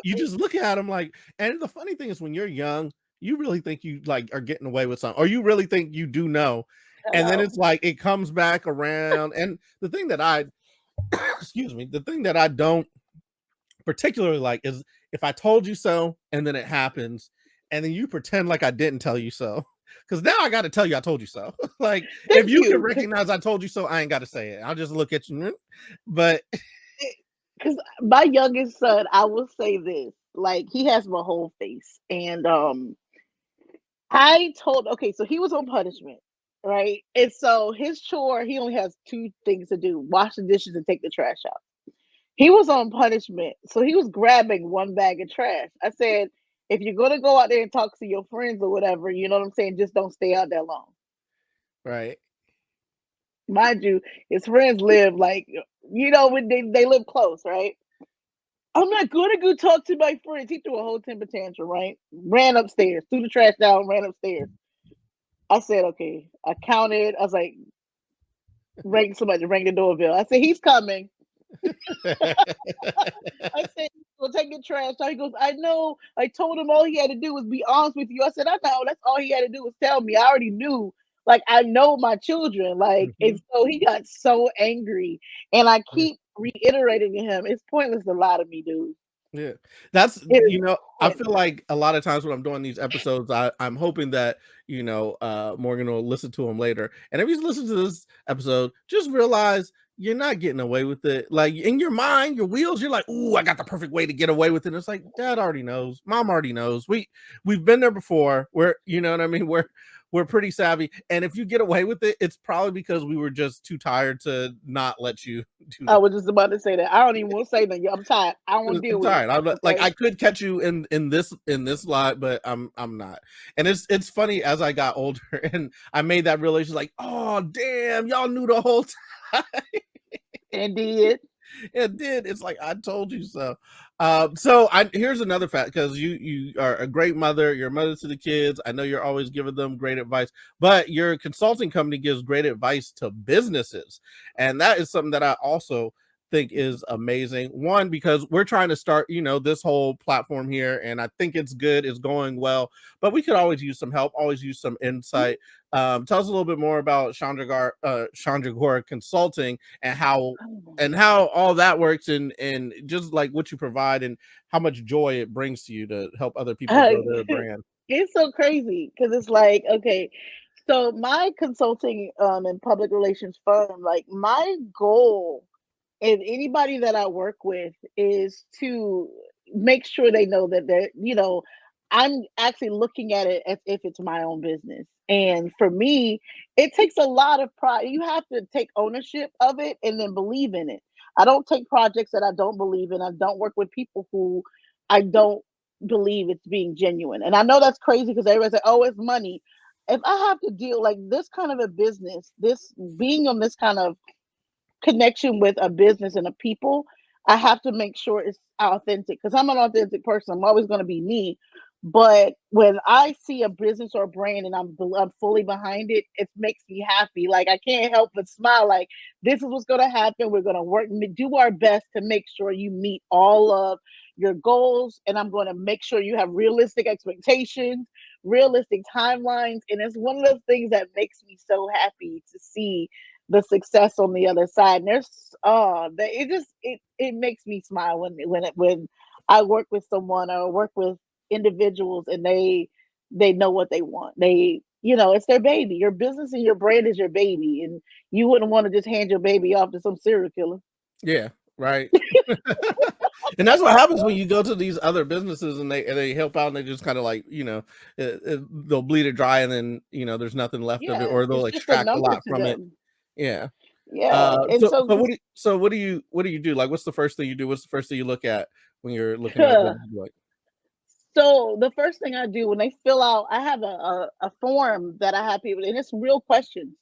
you just look at them like, and the funny thing is when you're young, you really think you like are getting away with something, or you really think you do know. And then it's like it comes back around. And the thing that I excuse me, the thing that I don't particularly like is if I told you so and then it happens and then you pretend like I didn't tell you so. Because now I got to tell you I told you so. Like if you can recognize I told you so, I ain't got to say it. I'll just look at you. But because my youngest son, I will say this, like he has my whole face. And okay, so he was on punishment, right? And so his chore, he only has two things to do: wash the dishes and take the trash out. He was on punishment, so he was grabbing one bag of trash. I said, if you're gonna go out there and talk to your friends or whatever, you know what I'm saying, just don't stay out that long. Right. Mind you, his friends live like, when they live close, right? I'm not gonna go talk to my friends. He threw a whole temper tantrum, right? Ran upstairs, threw the trash down, ran upstairs. I said, okay. I counted. I was like, somebody rang the doorbell. I said, he's coming. I said, well, take the trash out. He goes, I know. I told him all he had to do was be honest with you. I said, I know. That's all he had to do was tell me. I already knew. Like, I know my children. Like, and so he got so angry. And I keep reiterating to him, it's pointless to lie to me, dude. Yeah, that's I feel like a lot of times when I'm doing these episodes, I'm hoping that Morgan will listen to them later, and if he's listened to this episode, just realize you're not getting away with it. Like in your mind, your wheels, you're like, "Ooh, I got the perfect way to get away with it." And it's like, Dad already knows, Mom already knows. We've been there before. You know what I mean? We're pretty savvy, and if you get away with it, it's probably because we were just too tired to not let you do that. I was just about to say that. I don't even want to say that. I'm tired. I don't want to deal with it. I'm like, I could catch you in this lie, but I'm not. And it's funny as I got older and I made that realization, like, oh damn, y'all knew the whole time. And did. It did. It's like I told you so. Here's another fact, because you are a great mother. You're a mother to the kids. I know you're always giving them great advice, but your consulting company gives great advice to businesses, and that is something that I also think is amazing. One, because we're trying to start, this whole platform here, and I think it's good, it's going well, but we could always use some help, always use some insight. Tell us a little bit more about Chandra Gore Consulting and how all that works, and just like what you provide and how much joy it brings to you to help other people grow their brand. It's so crazy because it's like, okay, so my consulting and public relations firm, like my goal, and anybody that I work with, is to make sure they know that I'm actually looking at it as if it's my own business. And for me, it takes a lot of pride. You have to take ownership of it and then believe in it. I don't take projects that I don't believe in. I don't work with people who I don't believe it's being genuine. And I know that's crazy because everybody say, oh, it's money. If I have to deal like this kind of a business, this being on this kind of connection with a business and a people, I have to make sure it's authentic because I'm an authentic person. I'm always going to be me. But when I see a business or a brand and I'm fully behind it, it makes me happy. Like I can't help but smile. Like this is what's going to happen. We're going to work, do our best to make sure you meet all of your goals, and I'm going to make sure you have realistic expectations, realistic timelines, and it's one of those things that makes me so happy to see the success on the other side. And there's it makes me smile when I work with someone or work with individuals and they know what they want. It's their baby. Your business and your brand is your baby, and you wouldn't want to just hand your baby off to some serial killer. Yeah, right. And that's what happens when you go to these other businesses and they help out and they just kind of like, they'll bleed it dry and then, there's nothing left of it, or they'll It's just a extract a number lot to from it. them. Yeah. And So, so what do you do? Like, what's the first thing you do? What's the first thing you look at when you're looking at a business? Like, so the first thing I do when they fill out, I have a form that I have people, and it's real questions.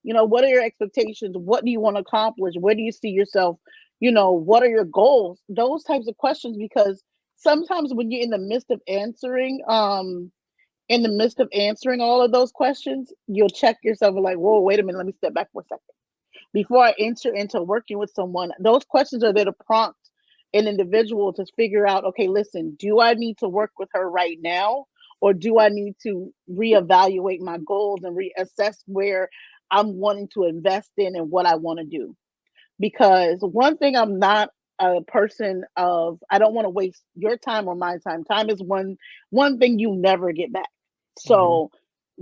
What are your expectations? What do you want to accomplish? Where do you see yourself? What are your goals? Those types of questions, because sometimes when you're in the midst of answering all of those questions, you'll check yourself and like, whoa, wait a minute, let me step back for a second. Before I enter into working with someone, those questions are there to prompt an individual to figure out, okay, listen, do I need to work with her right now? Or do I need to reevaluate my goals and reassess where I'm wanting to invest in and what I want to do? Because one thing, I'm not a person of, I don't want to waste your time or my time. Time is one thing you never get back. So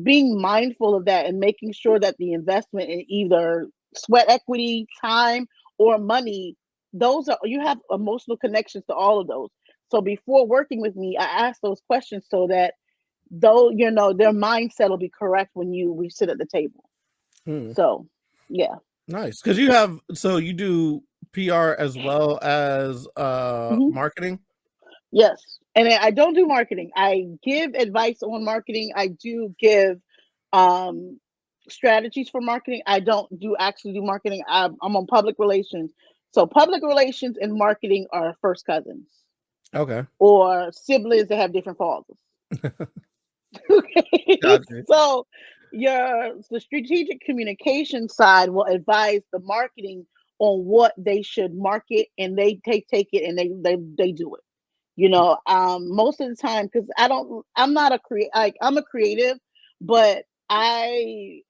being mindful of that and making sure that the investment in either sweat equity, time, or money, you have emotional connections to all of those. So before working with me, I ask those questions so that their mindset will be correct when we sit at the table. So yeah. Nice. Because you do PR as well as Mhm. marketing. Yes. And I don't do marketing. I give advice on marketing. I do give um, strategies for marketing. I don't actually do marketing. I'm on public relations. So public relations and marketing are first cousins Okay. or siblings that have different fathers. Okay. Gotcha. So the strategic communication side will advise the marketing on what they should market, and they take it and they do it. Most of the time, because I'm not I'm a creative, but I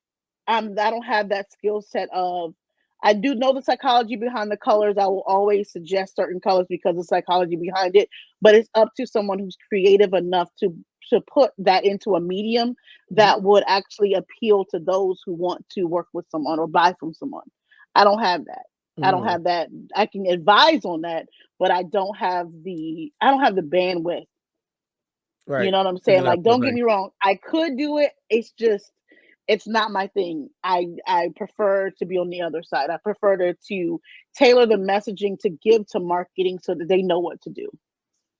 don't have that skill set of, I do know the psychology behind the colors. I will always suggest certain colors because of psychology behind it, but it's up to someone who's creative enough to put that into a medium that would actually appeal to those who want to work with someone or buy from someone. I don't have that. I don't have that. I can advise on that, but I don't have the bandwidth. You Right. know what I'm To do saying? that Like, full don't get thing. me wrong. I could do it. It's not my thing. I prefer to be on the other side. I prefer to tailor the messaging to give to marketing so that they know what to do.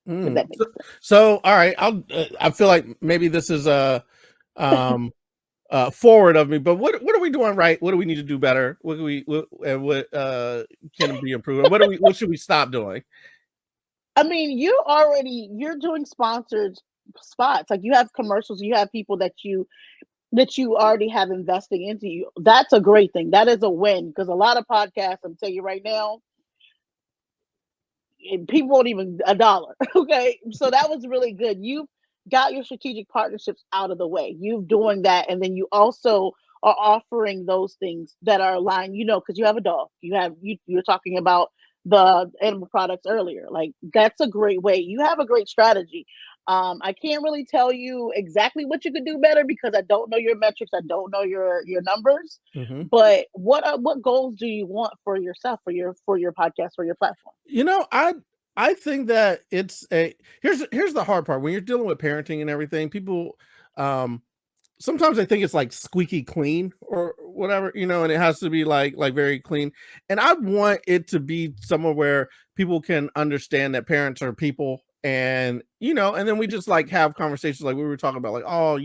If that makes sense. So all right, I feel like maybe this is um forward of me, but what are we doing right? What do we need to do better? What can what can be improved? What should we stop doing? I mean, you're doing sponsored spots. Like you have commercials, you have people that you already have investing into you. That's a great thing. That is a win, because a lot of podcasts, I'm telling you right now, people won't even a dollar. Okay. So that was really good. You got your strategic partnerships out of the way. You doing that. And then you also are offering those things that are aligned, because you have a dog. You're talking about the animal products earlier. Like that's a great way. You have a great strategy. I can't really tell you exactly what you could do better because I don't know your metrics. I don't know your numbers. But what goals do you want for yourself, for your podcast, for your platform? I think that here's the hard part when you're dealing with parenting and everything. People sometimes I think it's like squeaky clean or whatever, and it has to be like very clean. And I want it to be somewhere where people can understand that parents are people And and then we just like have conversations like we were talking about, like, oh,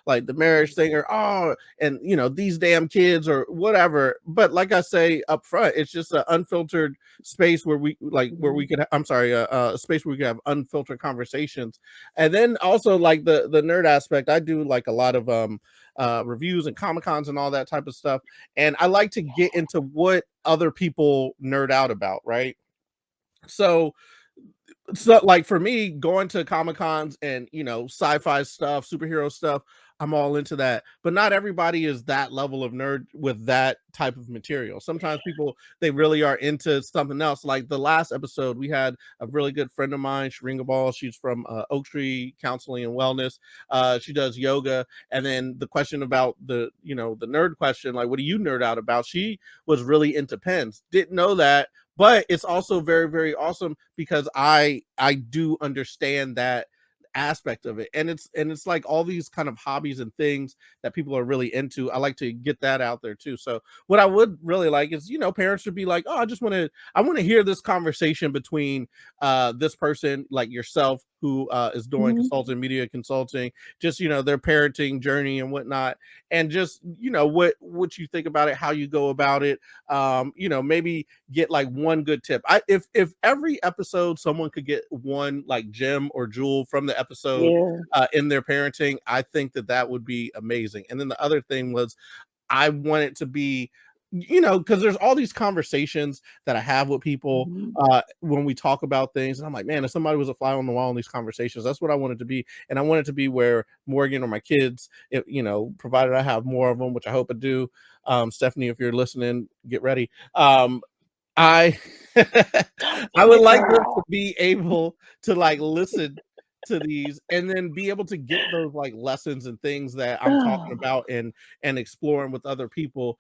like the marriage thing, or oh, and these damn kids or whatever. But like I say up front, it's just an unfiltered space where we could I'm sorry, a space where we could have unfiltered conversations. And then also like the nerd aspect, I do like a lot of reviews and comic-cons and all that type of stuff, and I like to get into what other people nerd out about, right? So like for me, going to Comic Cons and sci-fi stuff, superhero stuff, I'm all into that. But not everybody is that level of nerd with that type of material. Sometimes people, they really are into something else. Like the last episode, we had a really good friend of mine, Sharinga Ball. She's from Oak Tree Counseling and Wellness. She does yoga. And then the question about the nerd question, like, what do you nerd out about? She was really into pens. Didn't know that. But it's also very, very awesome because I do understand that aspect of it, and it's like all these kind of hobbies and things that people are really into. I like to get that out there too. So what I would really like is parents should be like, oh, I want to hear this conversation between this person like yourself who is doing consulting, media consulting, just their parenting journey and whatnot, and just what you think about it, how you go about it. Maybe get like one good tip. If every episode someone could get one like gem or jewel from the episode in their parenting, I think that would be amazing. And then the other thing was, I want it to be, because there's all these conversations that I have with people when we talk about things, and I'm like, man, if somebody was a fly on the wall in these conversations, that's what I want it to be. And I want it to be where Morgan or my kids, if, provided I have more of them, which I hope I do. Stephanie, if you're listening, get ready. I I would like them to be able to like listen to these and then be able to get those like lessons and things that I'm talking about and exploring with other people,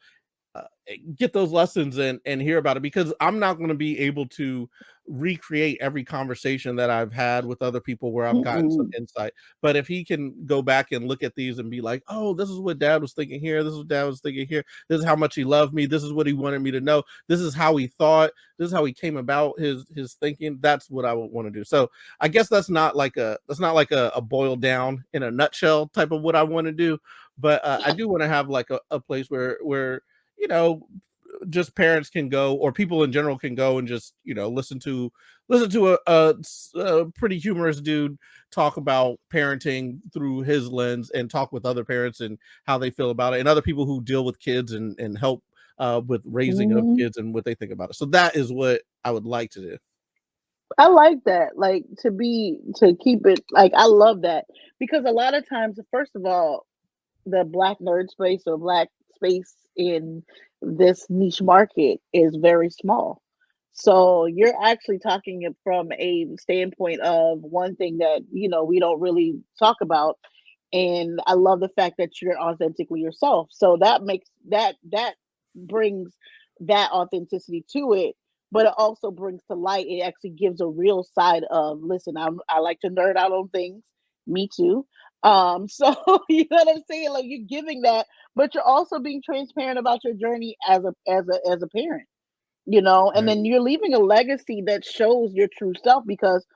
get those lessons and hear about it, because I'm not going to be able to recreate every conversation that I've had with other people where I've gotten some insight. But if he can go back and look at these and be like, oh, this is what dad was thinking here, this is what dad was thinking here, this is how much he loved me, this is what he wanted me to know, this is how he thought, this is how he came about his thinking, that's what I would want to do. So I guess that's not like a boiled down in a nutshell type of what I want to do. But I do want to have like a place where just parents can go, or people in general can go and just listen to a pretty humorous dude talk about parenting through his lens, and talk with other parents and how they feel about it, and other people who deal with kids and help with raising of kids and what they think about it. So that is what I would like to do. I like that. Like to keep it like I love that because a lot of times, first of all, the black nerd space or black space in this niche market is very small. So you're actually talking it from a standpoint of one thing that we don't really talk about, and I love the fact that you're authentically yourself. So that makes that brings that authenticity to it, but it also brings to light. It actually gives a real side of listen. I like to nerd out on things. Me too. So you know what I'm saying? Like you're giving that, but you're also being transparent about your journey as a parent, and Right. then you're leaving a legacy that shows your true self because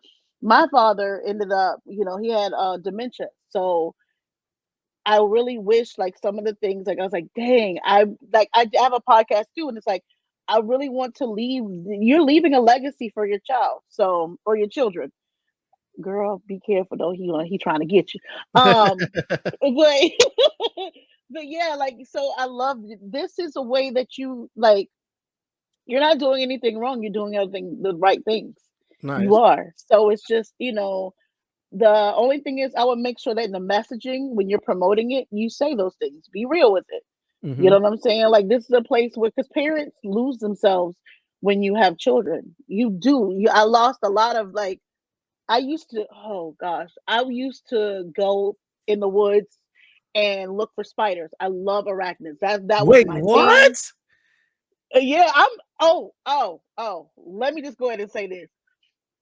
my father ended up, he had dementia. So I really wish like some of the things like I was like, dang, I have a podcast too, and it's like I really want to leave. You're leaving a legacy for your child, so or your children. Girl, be careful though. He trying to get you. But but yeah, like so I love this is a way that you like you're not doing anything wrong. You're doing everything the right things. You Nice. are. So it's just, the only thing is I would make sure that in the messaging when you're promoting it, you say those things. Be real with it. You Hmm. know what I'm saying? Like this is a place where because parents lose themselves when you have children. You do. I lost a lot of like I used to oh gosh, I used to go in the woods and look for spiders. I love arachnids. That was Wait, my thing. what? Yeah, let me just go ahead and say this.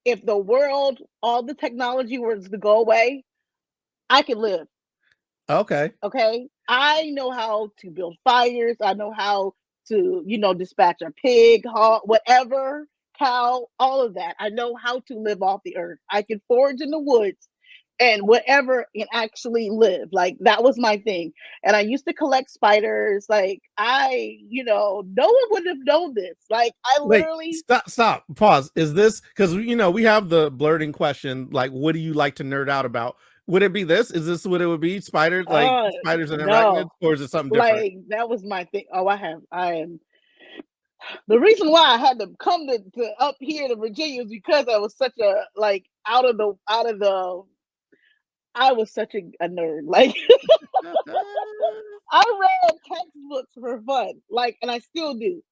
If the world, all the technology was to go away, I could live. Okay. Okay. I know how to build fires. I know how to, dispatch a pig, hog, whatever cow, all of that. I know how to live off the earth. I can forage in the woods and whatever and actually live. Like that was my thing. And I used to collect spiders. Like no one would have known this. Like I Wait, literally stop, pause. Is this because we have the blerding question? Like, what do you like to nerd out about? Would it be this? Is this what it would be? Spiders, like spiders and arachnids, no. or is it something different? Like that was my thing. Oh, I am the reason why I had to come to up here to Virginia is because I was such a like I was such a nerd. Like I read textbooks for fun, like, and I still do.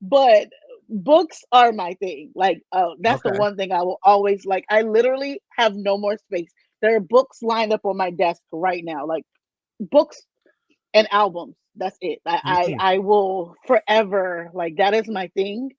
But books are my thing. Like, that's the Okay. one thing I will always like. I literally have no more space. There are books lined up on my desk right now, like books and albums. That's it. I will forever like that is my thing.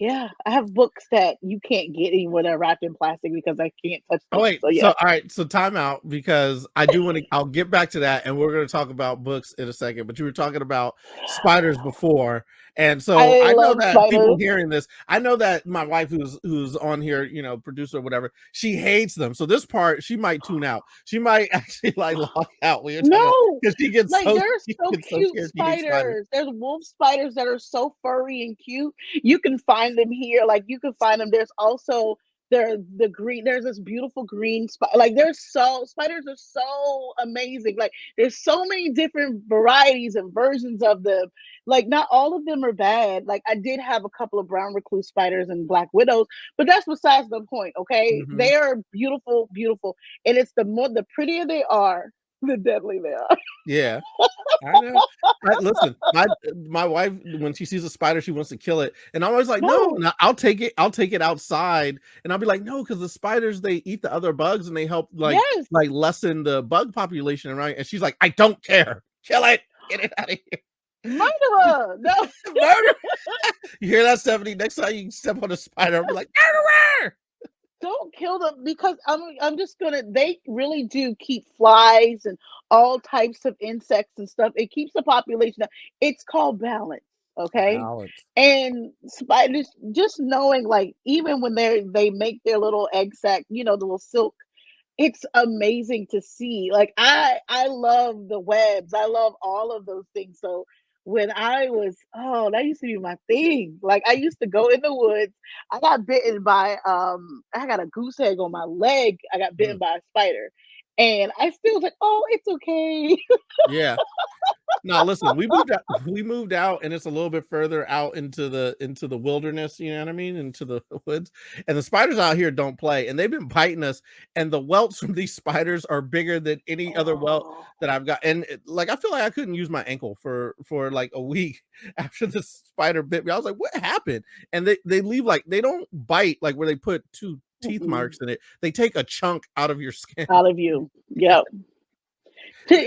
Yeah, I have books that you can't get anywhere that are wrapped in plastic because I can't touch Oh them. wait, So so yeah, all right, so time out because I do want to. I'll get back to that, and we're going to talk about books in a second. But you were talking about spiders before, and so I I know love that people spiders. hearing this, I know that my wife, who's on here, producer or whatever, she hates them. So this part, she might tune out. She might actually like log out when you're talking about No, because like there's she so gets so cute scared. She hates spiders. spiders. There's wolf spiders that are so furry and cute. You can find them here. Like you can find them. There's also the green. There's this beautiful green spider. Like there's so spiders are so amazing. Like there's so many different varieties and versions of them. Like not all of them are bad. Like I did have a couple of brown recluse spiders and black widows, but that's besides the point. Okay, Mm-hmm. they are beautiful, beautiful, and it's the prettier they are, the deadly they are. Yeah. I know. Listen, my wife, when she sees a spider, she wants to kill it, and I'm always like, no, No, I'll take it. I'll take it outside, and I'll be like, no, because the spiders they eat the other bugs and they help yes, like lessen the bug population, right? And she's like, I don't care, kill it, get it out of here, murderer. No, murder. You hear that, Stephanie? Next time you step on a spider, I'll be like, murderer. don't kill them because I'm just gonna. They really do keep flies and all types of insects and stuff. It keeps the population up. It's called balance, okay? Balance. And spiders, just knowing, like, even when they make their little egg sac, the little silk. It's amazing to see. Like I love the webs. I love all of those things. So when that used to be my thing. Like I used to go in the woods. I got bitten by I got a goose egg on my leg. I got bitten Mm. by a spider. And I still was like, oh, it's okay. Yeah. No, listen, we moved out. We moved out, and it's a little bit further out into the wilderness. You know what I mean? Into the woods, and the spiders out here don't play, and they've been biting us. And the welts from these spiders are bigger than any other welt Oh, that I've got. And like, I feel like I couldn't use my ankle for like a week after the spider bit me. I was like, what happened? And they leave like they don't bite like where they put two teeth mm-mm. marks in it. They take a chunk out of your skin. Out of you. Yep. But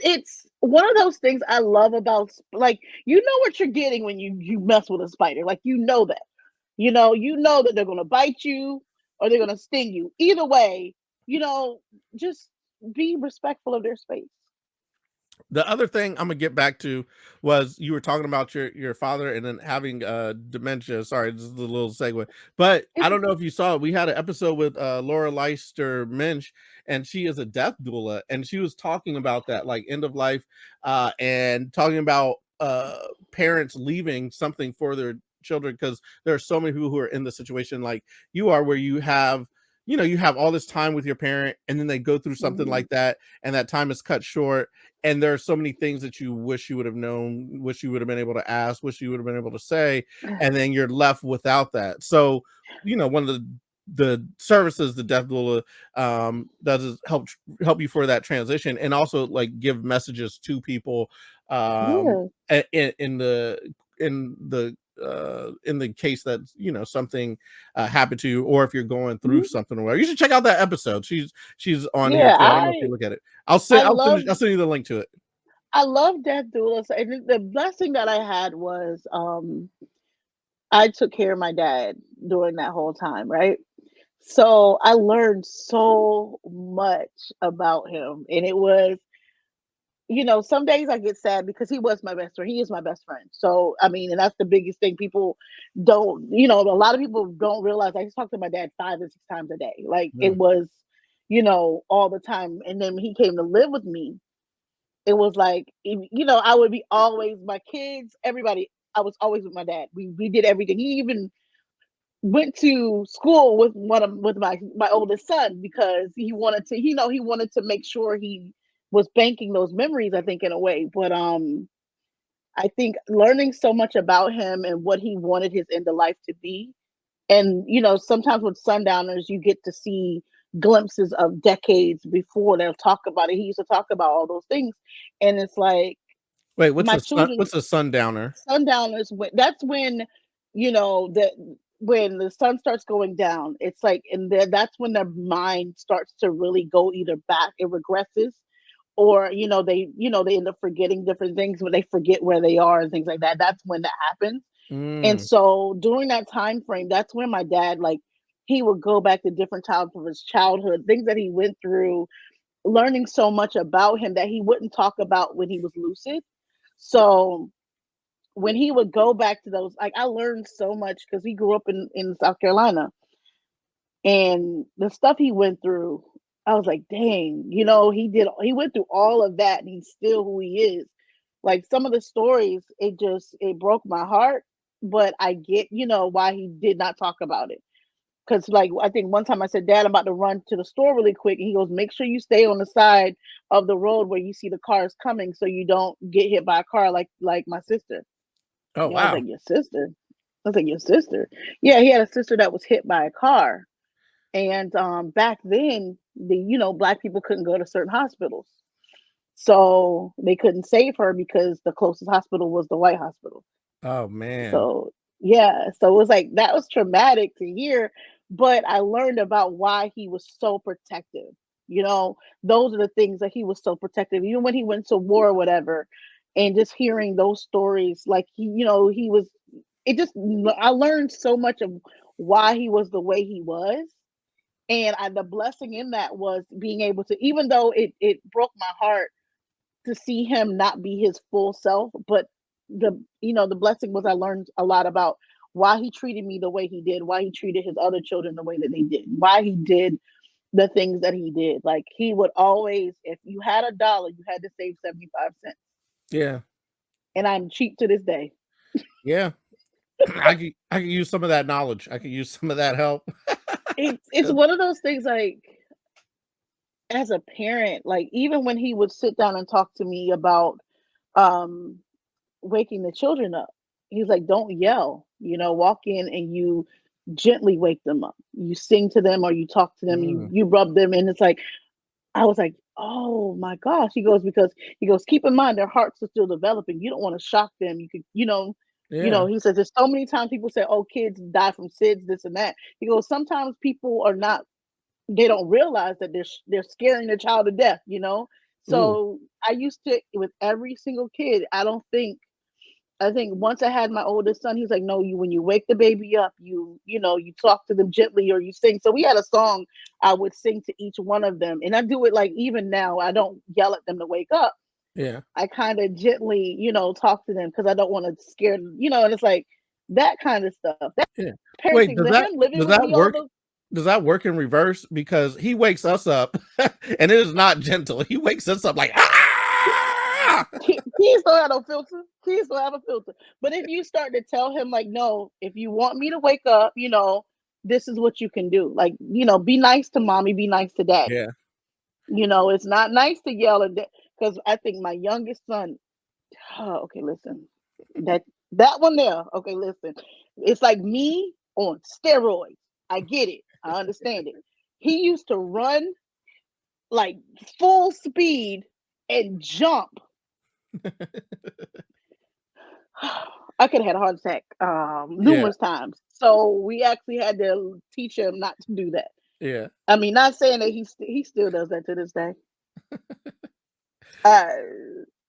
it's one of those things I love about like you know what you're getting when you mess with a spider. Like that. You know that they're gonna bite you or they're gonna sting you. Either way, just be respectful of their space. The other thing I'm gonna get back to was you were talking about your father and then having dementia. Sorry, this is a little segue, but I It's don't know okay. if you saw it. We had an episode with Laura Leister Minch, and she is a death doula, and she was talking about that, like end of life, and talking about parents leaving something for their children because there are so many people who are in the situation like you are, where you have you have all this time with your parent, and then they go through something Mhm. like that, and that time is cut short, and there are so many things that you wish you would have known, wish you would have been able to ask, wish you would have been able to say, and then you're left without that. So one of the services the death doula does is help you for that transition, and also like give messages to people Yeah. in the case that something happened to you, or if you're going through Mhm. something or whatever. You should check out that episode. She's on here Yeah, too. I don't know if you look at it. I'll I send love I'll send you the link to it. I love death doulas. And the blessing that I had was I took care of my dad during that whole time, right? So I learned so much about him, and it was some days I get sad because he was my best friend. He is my best friend. So, I mean, and that's the biggest thing people don't, a lot of people don't realize. I just talk to my dad 5 and 6 times a day. Like it Mm. was, all the time. And then when he came to live with me, it was like, I would be always my kids, everybody. I was always with my dad. We did everything. He even went to school with my oldest son because he wanted to, he wanted to make sure he was banking those memories, I think, in a way. But I think learning so much about him and what he wanted his end of life to be. And sometimes with sundowners you get to see glimpses of decades before. They'll talk about it. He used to talk about all those things, and it's like Wait, my children, what's a sundowner? sundowners, that's when when the sun starts going down, it's like, and that's when their mind starts to really go either back, it regresses, or they end up forgetting different things when they forget where they are and things like that. That's when that happens. And Mm. so during that time frame, that's when my dad, like, he would go back to different times of his childhood, things that he went through, learning so much about him that he wouldn't talk about when he was lucid. So when he would go back to those, like, I learned so much because he grew up in South Carolina, and the stuff he went through, I was like, dang, he went through all of that and he's still who he is. Like some of the stories, it broke my heart, but I get, why he did not talk about it. Cause like I think one time I said, Dad, I'm about to run to the store really quick. And he goes, make sure you stay on the side of the road where you see the cars coming so you don't get hit by a car like my sister. Oh, Yeah, I was wow. like, your sister? I was like, your sister? Yeah, he had a sister that was hit by a car. And back then, black people couldn't go to certain hospitals. So they couldn't save her because the closest hospital was the white hospital. Oh, man. So yeah, so it was like that was traumatic to hear, but I learned about why he was so protective. Those are the things that he was so protective, even when he went to war or whatever. And just hearing those stories, like he was. It just I learned so much of why he was the way he was, and the blessing in that was being able to, even though it broke my heart to see him not be his full self, but the blessing was I learned a lot about why he treated me the way he did, why he treated his other children the way that they did, why he did the things that he did. Like he would always, if you had $1, you had to save 75 cents. Yeah. And I'm cheap to this day. Yeah. I could use some of that knowledge. I could use some of that help. It's one of those things, like, as a parent, like even when he would sit down and talk to me about um waking the children up, he's like, don't yell, walk in and you gently wake them up, you sing to them or you talk to them, Mm. you rub them, and it's like, I was like, oh my gosh. Because he goes, keep in mind their hearts are still developing, you don't want to shock them, you could, Yeah. he says there's so many times people say, oh, kids die from SIDS, this and that. He goes, sometimes people are not, they don't realize that they're scaring their child to death. Ooh. So I used to, with every single kid, I think once I had my oldest son, he's like, no, when you wake the baby up, you talk to them gently or you sing. So we had a song I would sing to each one of them, and I do it, like, even now I don't yell at them to wake up. Yeah. I kind of gently, talk to them because I don't want to scare them, and it's like that kind of stuff. That Yeah. Wait, parenting, him living does with that me all work? those. Does that work in reverse? Because he wakes us up and it is not gentle. He wakes us up like, ah! Kids don't have no filter. Kids don't have a filter. But if you start to tell him, like, no, if you want me to wake up, this is what you can do. Like, be nice to mommy, be nice to daddy. Yeah. It's not nice to yell at that, because I think my youngest son, okay, listen, that one there, okay, listen, it's like me on steroids. I get it. I understand it. He used to run like full speed and jump. I could have had a heart attack Yeah. numerous times. So we actually had to teach him not to do that. Yeah. I mean, not saying that he still does that to this day. Uh,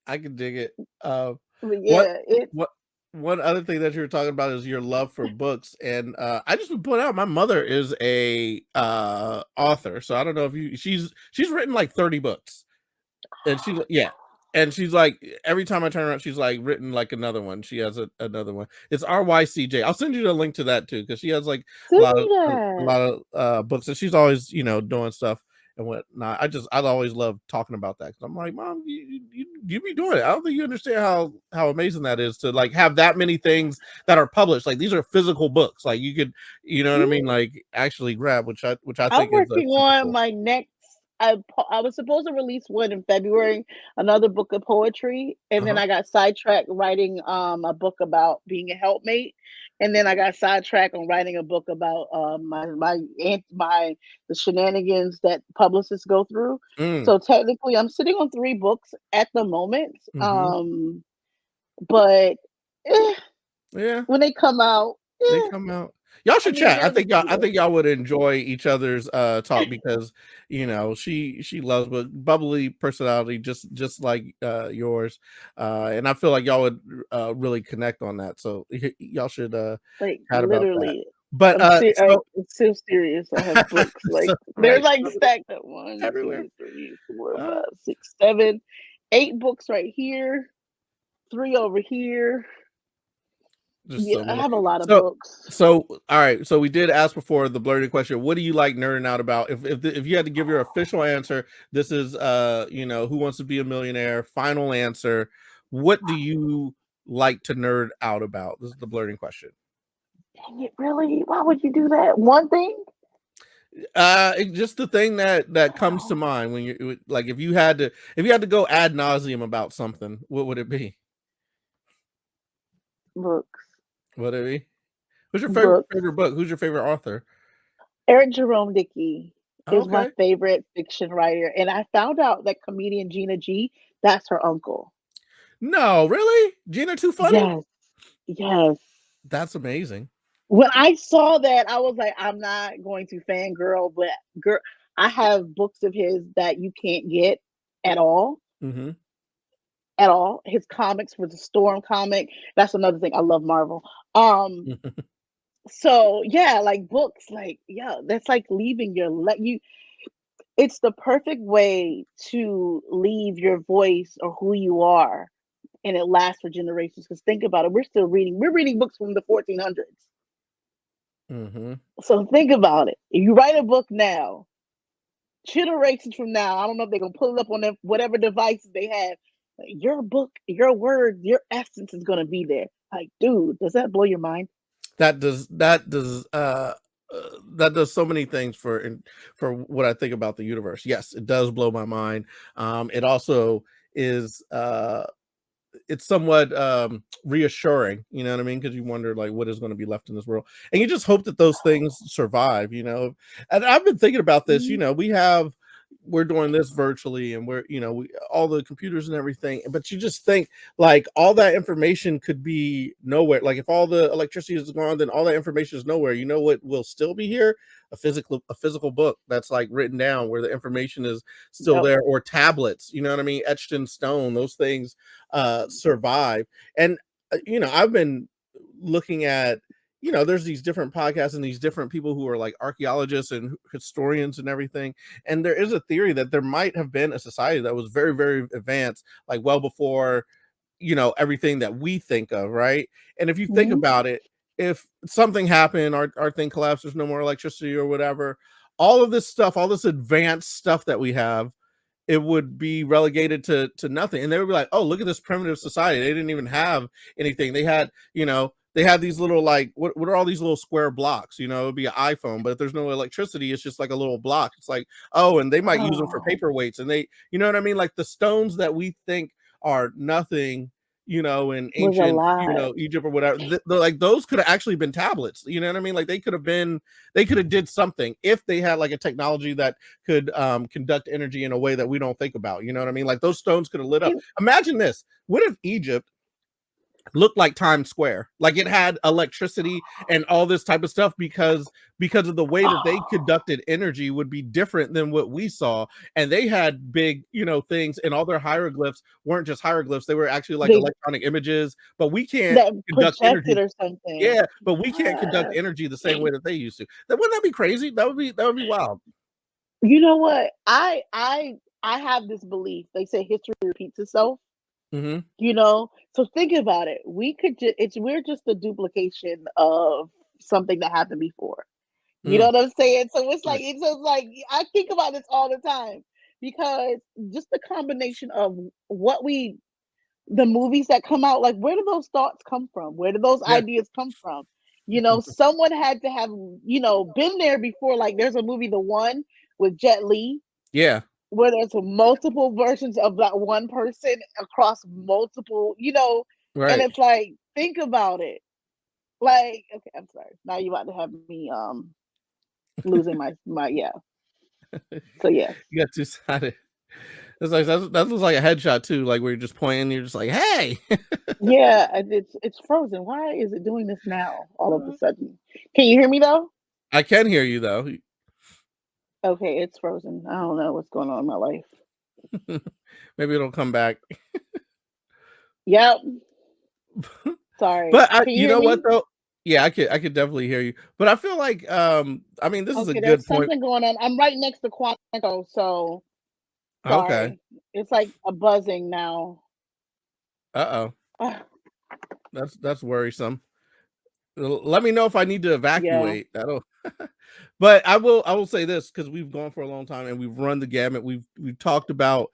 I can dig it. but What yeah, it's what one other thing that you were talking about is your love for books, and I just would point out my mother is a author, so I don't know if she's written like 30 books, and yeah, And she's like, every time I turn around, she's like written like another one. She has another one. It's RYCJ. I'll send you the link to that too, because she has like a Send lot me of that. books, and she's always doing stuff and whatnot. I always love talking about that, because I'm like, Mom, you be doing it. I don't think you understand how amazing that is to like have that many things that are published. Like these are physical books. Like you could, you know what I mean? Like actually grab, which I I'm think is working super on cool. my next. I was supposed to release one in February, another book of poetry, and then Uh-huh. I got sidetracked writing a book about being a helpmate, and then I got sidetracked on writing a book about the shenanigans that publicists go through. Mm, So technically, I'm sitting on 3 books at the moment, hmm. but eh, Yeah. when they come out, They come out. Y'all I should mean, chat. I they're think y'all I good. think y'all would enjoy each other's talk, because she loves, but bubbly personality, just like yours. And I feel like y'all would really connect on that. So y'all should Like chat about that. literally, But so I'm so serious. I have books like so they're right, like stacked up. One, everywhere. 2, 3, 4, Uh, 5, 6, 7, 8 books right here. 3 over here. just Yeah, so I many. have a lot of So books. all right. So we did ask before the blurted question. What do you like nerding out about? If you had to give your official answer, this is Who Wants to Be a Millionaire? Final answer. What do you like to nerd out about? This is the blurting question. Dang it, really? Why would you do that? One thing? Just the thing that comes to mind when you like, if you had to go ad nauseum about something, what would it be? Books. What would it be? Who's your Books. favorite book? Who's your favorite author? Eric Jerome Dickey is my Okay. favorite fiction writer, and I found out that comedian Gina G, that's her uncle. No, really? Gina too funny? Yes, yes. That's amazing. When I saw that, I was like, I'm not going to fangirl, but girl, I have books of his that you can't get at all, Mm-hmm. at all. His comics was a Storm comic. That's another thing. I love Marvel. Um, so yeah, like books, like yeah, that's like leaving your let you. It's the perfect way to leave your voice or who you are, and it lasts for generations. Because think about it, we're reading books from the 1400s. Mm-hmm. So think about it. If you write a book now, generations from now, I don't know if they're gonna pull it up on their whatever devices they have. Your book, your word, your essence is gonna be there. Like, dude, does that blow your mind? That does so many things for what I think about the universe. Yes, it does blow my mind. It also is it's somewhat reassuring, you know what I mean, because you wonder like what is going to be left in this world, and you just hope that those things survive. And I've been thinking about this. Mhm. We're doing this virtually, and all the computers and everything, but you just think like all that information could be nowhere. Like if all the electricity is gone, then all that information is nowhere. You know what will still be here? A physical book that's like written down, where the information is still Yep. there, or tablets, you know what I mean, etched in stone. Those things survive. And I've been looking at, there's these different podcasts and these different people who are like archaeologists and historians and everything, and there is a theory that there might have been a society that was very, very advanced, like well before everything that we think of, right? And if you think Mhm. about it, if something happened, our thing collapsed, there's no more electricity or whatever, all of this stuff, all this advanced stuff that we have, it would be relegated to nothing. And they would be like, oh, look at this primitive society. They didn't even have anything. They had these little, like, what are all these little square blocks? It would be an iPhone, but if there's no electricity, it's just like a little block. It's like, oh, and they might use them for Oh, paperweights, and you know what I mean? Like the stones that we think are nothing, in was ancient, alive. Egypt or whatever, like those could have actually been tablets. You know what I mean? Like they could have did something if they had like a technology that could conduct energy in a way that we don't think about. You know what I mean? Like those stones could have lit up. And Imagine this. What if Egypt looked like Times Square? Like it had electricity and all this type of stuff, because of the way that they conducted energy would be different than what we saw. And they had big, things, and all their hieroglyphs weren't just hieroglyphs. They were actually like they electronic images, but we can't that conduct projected energy. or something. Yeah, but we can't conduct Yes. energy the same way that they used to. Wouldn't that be crazy? That would be wild. You know what? I have this belief. They say history repeats itself. Mm-hmm. You know, so think about it. We're just a duplication of something that happened before. You know Mm. what I'm saying? So Right. it's just like I think about this all the time because just the combination of the movies that come out, like where do those thoughts come from? Where do those Yeah. ideas come from? You know, someone had to have, been there before. Like there's a movie, The One, with Jet Li, Yeah. where there's multiple versions of that one person across multiple, and Right. it's like, think about it. Like, okay, I'm sorry. Now you about to have me losing my yeah. So yes. You got two-sided. It's like that looks like a headshot too, like where you're just pointing, you're just like, hey. Yeah, it's frozen. Why is it doing this now all of a sudden? Can you hear me though? I can hear you though. Okay, it's frozen. I don't know what's going on in my life. Maybe it'll come back. Yep. Sorry. But Can you you hear know what me? though? Yeah, I could definitely hear you. But I feel like I mean this is a Okay, good there's point. something going on. I'm right next to Quantico, so Okay. sorry. It's like a buzzing now. Uh-oh. Ugh, That's worrisome. Let me know if I need to yeah. evacuate. That'll But I will say this because we've gone for a long time and we've run the gamut. We've talked about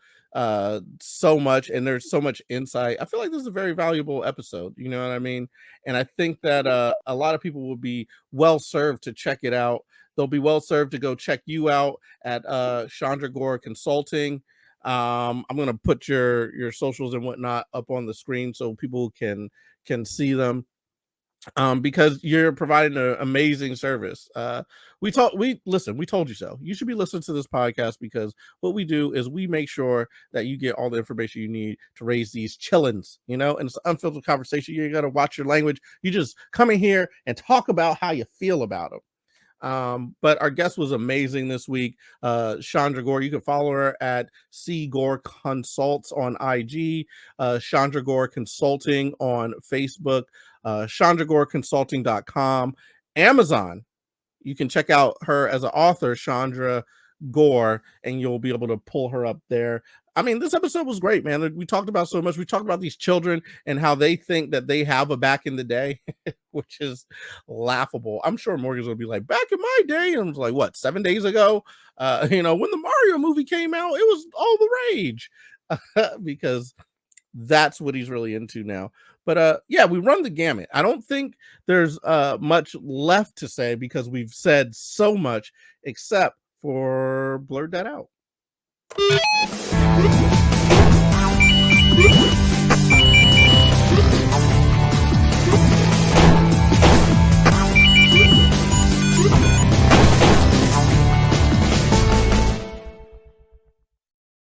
so much and there's so much insight. I feel like this is a very valuable episode. You know what I mean? And I think that a lot of people will be well served to check it out. They'll be well served to go check you out at Chandra Gore Consulting. I'm gonna put your socials and whatnot up on the screen so people can see them because you're providing an amazing service. We told you so. You should be listening to this podcast because what we do is we make sure that you get all the information you need to raise these chillins, and it's an unfiltered conversation. You got to watch your language. You just come in here and talk about how you feel about them. But our guest was amazing this week. Chandra Gore, you can follow her at C Gore Consults on IG, Chandra Gore Consulting on Facebook, chandragoreconsulting.com, Amazon. You can check out her as an author, Chandra Gore, and you'll be able to pull her up there. I mean, this episode was great, man. We talked about so much. We talked about these children and how they think that they have a back in the day, which is laughable. I'm sure Morgan's will be like, back in my day, and it was like, what, 7 days ago? When the Mario movie came out, it was all the rage because that's what he's really into now. But yeah, we run the gamut. I don't think there's much left to say because we've said so much, except for blerd that out.